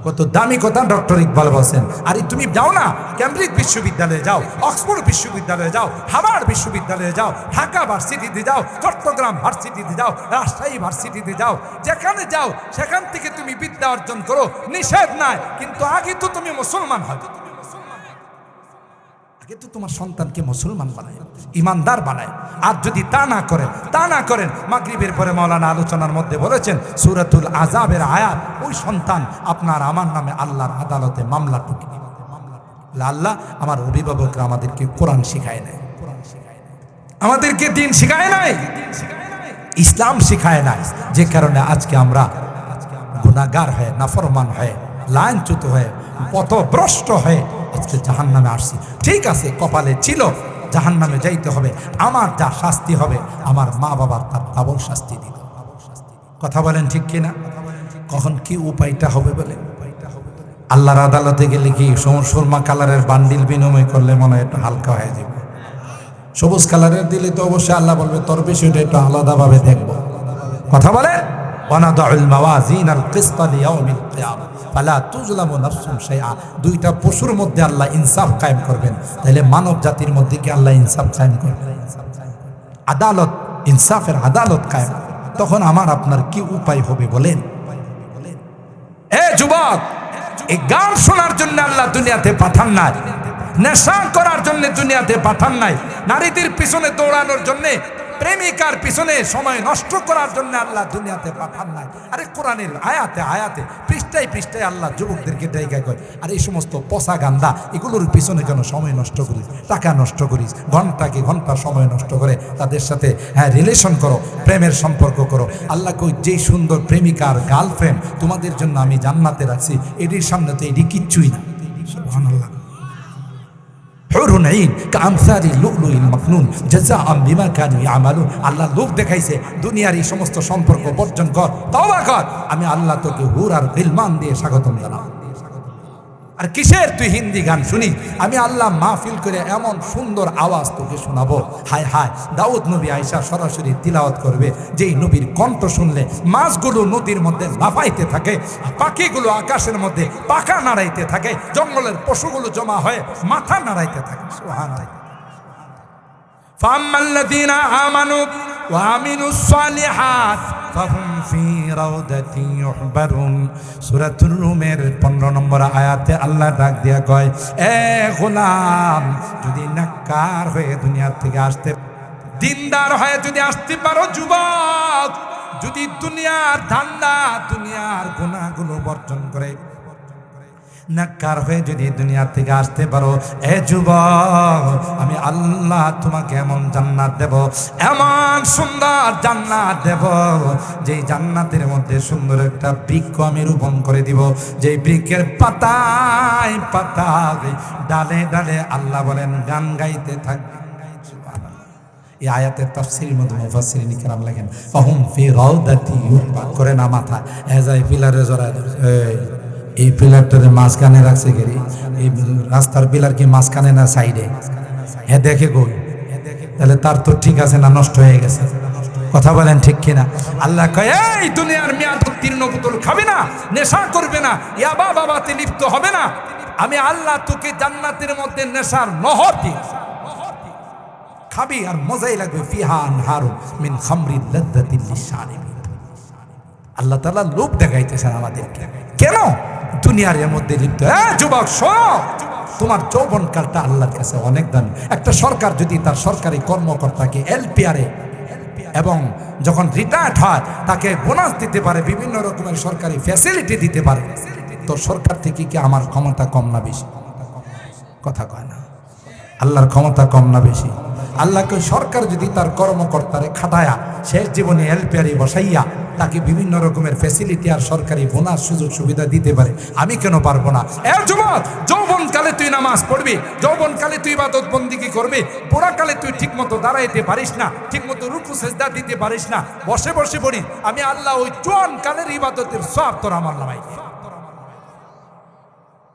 কত দামি কথা ডক্টর ইকবাল বলছেন। আরে তুমি যাও না, কেমব্রিজ বিশ্ববিদ্যালয়ে যাও, অক্সফোর্ড বিশ্ববিদ্যালয়ে যাও, হার্ভার্ড বিশ্ববিদ্যালয়ে যাও, ঢাকা ভার্সিটিতে যাও, চট্টগ্রাম ভার্সিটিতে যাও, রাজশাহী ভার্সিটিতে যাও, যেখানে যাও সেখান থেকে তুমি বিদ্যা অর্জন করো, নিষেধ নাই। কিন্তু আগে তো তুমি মুসলমান হবে, আগে তো তোমার সন্তানকে মুসলমান বানায়, ইমানদার বানায়। আর যদি তা না করেন, মাগরিবের পরে মাওলানা আলোচনার মধ্যে বলেছেন সূরাতুল আযাবের আয়াত, ওই সন্তান আপনার আমার নামে আল্লাহর আদালতে মামলা টুকে দিবে। আল্লাহ আমার অভিভাবকরা আমাদেরকে কোরআন শিখায় নাই, আমাদেরকে দ্বীন শিখায় নাই, ইসলাম শিখায় নাই, যে কারণে আজকে আমরা গুনাহগার হয়ে, নাফরমান হয়ে, লাইনচ্যুত হয়ে, পথভ্রষ্ট হয়ে আজকে জাহান্নামে আসছি। ঠিক আছে, কপালে ছিল জাহান্নামে যাইতে হবে, আমার যা শাস্তি হবে আমার মা বাবার তার ডাবল শাস্তি দিত। কথা বলেন ঠিক কিনা? কখন কি উপায়টা হবে বলে? আল্লাহর আদালতে গেলে কি সুরমা কালারের বান্ডিল বিনিময় করলে মনে হয় একটু হালকা হয়ে যাবে। সবুজ কালারের দিলে তো অবশ্যই আল্লাহ বলবে তোর বিষয়টা একটু আলাদাভাবে দেখবো। কথা বলে ওয়ানাদাউল মাওয়াজিনাল কিসতা লিয়াউমিল কিয়ামা ফালা তুজলামু নাফসুন শাইআ। দুইটা পশুর মধ্যে আল্লাহ ইনসাফ কায়েম করবেন, তাহলে মানব জাতির মধ্যে কি আল্লাহ ইনসাফ কায়েম করবেন? আদালত, ইনসাফের আদালত কায়েম। তখন আমার আপনার কি উপায় হবে বলেন? এ যুবক, এই গান শোনার জন্য আল্লাহ দুনিয়াতে পাঠান নাই, নেশা করার জন্য দুনিয়াতে পাঠান নাই, নারীদের পিছনে দৌড়ানোর জন্য, প্রেমিকার পিছনে সময় নষ্ট করার জন্য আল্লাহ দুনিয়াতে পাঠান নাই। আরে কোরআনের আয়াতে আয়াতে পৃষ্ঠায় পৃষ্ঠায় আল্লাহ যুবকদেরকে জায়গায় কয়, আর এই সমস্ত পচা গান্দা এগুলোর পিছনে কেন সময় নষ্ট করিস, টাকা নষ্ট করিস, ঘন্টাকে ঘন্টা সময় নষ্ট করে তাদের সাথে রিলেশন করো, প্রেমের সম্পর্ক করো। আল্লাহ কই, যেই সুন্দর প্রেমিকার গার্লফ্রেন্ড তোমাদের জন্য আমি জান্নাতে রাখছি, এটির সামনে তো এটি কিচ্ছুই না। সুবহানাল্লাহ। হুরুন আইন কামসারি লুলুইল মাকনুন জাযাআম বিমা কানু ইয়ামালুন। আল্লাহ লোক দেখাইছে, দুনিয়ার এই সমস্ত সম্পর্ক বর্জন কর, তওবা কর, আমি আল্লাহ তোকে হুর আর গিলমান দিয়ে স্বাগতম জানাবো। আর কিসের তুই হিন্দি গান শুনি? আমি আল্লাহ মাহফিল করে এমন সুন্দর আওয়াজ তোকে শোনাবো। হায় হায়, দাউদ নবী আয়েশা সরাসরি তিলাওয়াত করবে, যেই নবীর কণ্ঠ শুনলে মাছগুলো নদীর মধ্যে লাফাইতে থাকে, পাখিগুলো আকাশের মধ্যে পাখা নাড়াইতে থাকে, জঙ্গলের পশুগুলো জমা হয়ে মাথা নাড়াইতে থাকে। সুবহানাল্লাহ। ফাম্মাল্লাযীনা আমানু ওয়া আমিলুস সালিহাত ফাহুম ফি রাউদাতি ইউহবারুন। সূরাতুর রুমের 15 নম্বর আয়াতে আল্লাহ ডাক দিয়া কয়, এ গোলাম, যদি নাক্কার হয়ে দুনিয়া থেকে আসতে, দিনদার হয়ে যদি আসতে পারো, যুবক, যদি দুনিয়ার ধান্দা, দুনিয়ার গুনাহগুলো বর্জন করে নাক্কার হয়ে যদি দুনিয়া থেকে আসতে পারো, এ যুবক, আমি আল্লাহ তোমাকে এমন জান্নাত দেব, এমন সুন্দর জান্নাত দেব, যেই জান্নাতের মধ্যে সুন্দর একটা বৃক্ষ আমি রোপণ করে দিব, যেই বৃক্ষের পাতায় পাতায়, ডালে ডালে আল্লাহ বলেন গান গাইতে থাকবে। এই আয়াতের তাফসীরের মধ্যে মুফাসসিরিন কিরাম লেখেন, ফাহুম ফি রাউদাতি ইউহবার করে না মাথা এজাই পিলারে জড়ায়। এই পিলারটারে মাঝখানে রাখছে গেরি, এই রাস্তার পিলার কি মাঝখানে না সাইডে? হ্যাঁ, দেখে কই, তাহলে তার তো ঠিক আছে না নষ্ট হয়ে গেছে? কথা বলেন ঠিক কিনা? আল্লাহ কয়, এই দুনিয়ার মেয়াদ উত্তীর্ণ বোতল খাবে না, নেশা করবে না, ইয়াবা বাবাতে লিপ্ত হবে না, আমি আল্লাহ তোকে জান্নাতের মধ্যে নেশার নহর দিই। খাবি আর মজাই লাগবে। ফিহা আনহারুন মিন খামরিন লাযযাতিল লিশারিবিন। আল্লাহ তাআলা লোভ দেখাইতেছেন আমাদেরকে। কেন? দুনিয়ার এর মধ্যে লিপ্ত। যুবক শোনো, তোমার যৌবনকালটা আল্লাহর কাছে অনেক দামি। একটা সরকার যদি তার সরকারি কর্মকর্তাকে এলপিআরে এবং যখন রিটায়ার্ড হয় তাকে বোনাস দিতে পারে, বিভিন্ন রকমের সরকারি ফ্যাসিলিটি দিতে পারে, তো সরকার থেকে কি আমার ক্ষমতা কম না বেশি? কথা কয় না। আল্লাহর ক্ষমতা কম না বেশি? আল্লাহকে সরকার যদি তার কর্মকর্তারে খাটায়া শেষ জীবনে এলপিআরে বসাইয়া তাকে বিভিন্ন রকমের ফ্যাসিলিটি আর সরকারি বোনাস সুযোগ সুবিধা দিতে পারে, আমি কেন পারবো না? যুবক, যৌবনকালে তুই নামাজ পড়বি, যৌবনকালে তুই ইবাদত বন্দিগি করবি, বুড়াকালে তুই ঠিক মতো দাঁড়াইতে পারিস না, ঠিক মতো রুকু সেজদা দিতে পারিস না, বসে বসে পড়ি, আমি আল্লাহ ওই জোয়ান কালের ইবাদতের সওয়াব তোর আমার নামাই।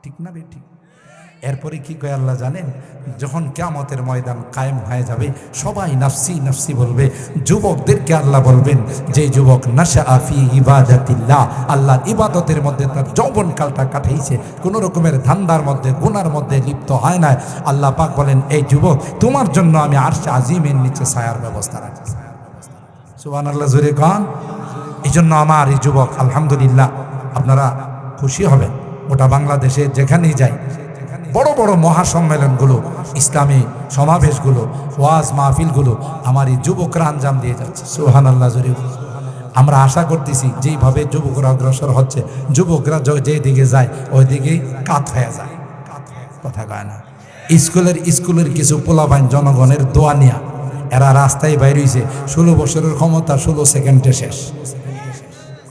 ঠিক না বে? ঠিক। এরপরে কি কয় আল্লাহ জানেন? যখন কিয়ামতের ময়দান কায়েম হয়ে যাবে, সবাই নাফসি নাফসি বলবে। যুবকদেরকে আল্লাহ বলবেন, যে যুবক নাশা ফি ইবাদাতিল্লাহ, আল্লাহর ইবাদতের মধ্যে তার যৌবনকালটা কাটাইছে, কোনো রকমের ধান্দার মধ্যে গুনার মধ্যে লিপ্ত হয় না, আল্লাহ পাক বলেন, এই যুবক তোমার জন্য আমি আরশে আজিমের নিচে ছায়ার ব্যবস্থা রাখি। সুবহানাল্লাহ, জোরে কান। এই জন্য আমার এই যুবক, আলহামদুলিল্লাহ, আপনারা খুশি হবেন, ওটা বাংলাদেশে যেখানেই যাই, বড় বড় মহাসম্মেলনগুলো, ইসলামী সমাবেশগুলো, ওয়াজ মাহফিলগুলো আমার এই যুবকরা আঞ্জাম দিয়ে যাচ্ছে। সুবহানাল্লাহ জোরে। আমরা আশা করতেছি যেইভাবে যুবকরা অগ্রসর হচ্ছে, যুবকরা যেদিকে যায় ওই দিকেই কাত হয়ে যায়। কথা কয় না। স্কুলের কিছু পোলাপাইন জনগণের দোয়া নিয়া এরা রাস্তায় বাইর হইছে, 16 বছরের ক্ষমতা 16 সেকেন্ডে শেষ।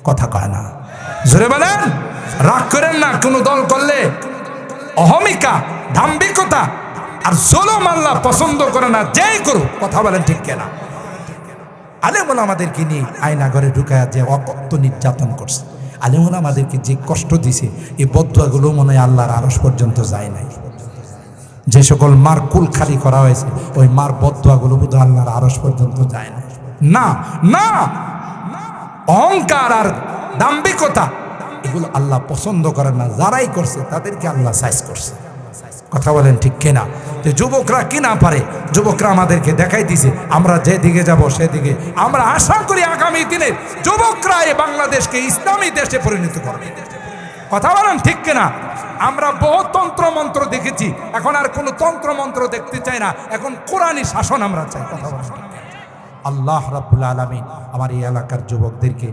কথা কয় না। জোরে বলেন। রাগ করেন না। কোনো দল করলে অহমিকা, দাম্ভিকতা আর জুলুম আল্লাহ পছন্দ করে না, যেই করুক। কথা বলেন ঠিক কেনা? আলেমুল আমাদেরকে নিয়ে আয়না ঘরে ঢুকায় যে অকথ্য নির্যাতন করছে, আলেমুল আমাদেরকে যে কষ্ট দিছে, এই বদুয়াগুলো মনে হয় আল্লাহর আরশ পর্যন্ত যায় নাই। যে সকল মার কুল খালি করা হয়েছে, ওই মার বদুয়াগুলো বোধহয় আল্লাহর আরশ পর্যন্ত যায় না। না না, অহংকার আর দাম্ভিকতা এগুলো আল্লাহ পছন্দ করেন না। যারাই করছে তাদেরকে আল্লাহ সাইজ করছে। কথা বলেন ঠিক কিনা? তো যুবকরা কি না পারে, যুবকরা আমাদেরকে দেখাই দিছে। আমরা যেদিকে যাব সেদিকে আমরা আশা করি আগামী দিনে যুবকরা এই বাংলাদেশকে ইসলামী দেশে পরিণত করবে। কথা বলেন ঠিক কিনা? আমরা বহু তন্ত্র মন্ত্র দেখেছি, এখন আর কোনো তন্ত্র মন্ত্র দেখতে চাই না, এখন কোরআনী শাসন আমরা চাই। কথা বলেন। আল্লাহ রাব্বুল আলামিন আমার এই এলাকার যুবকদেরকে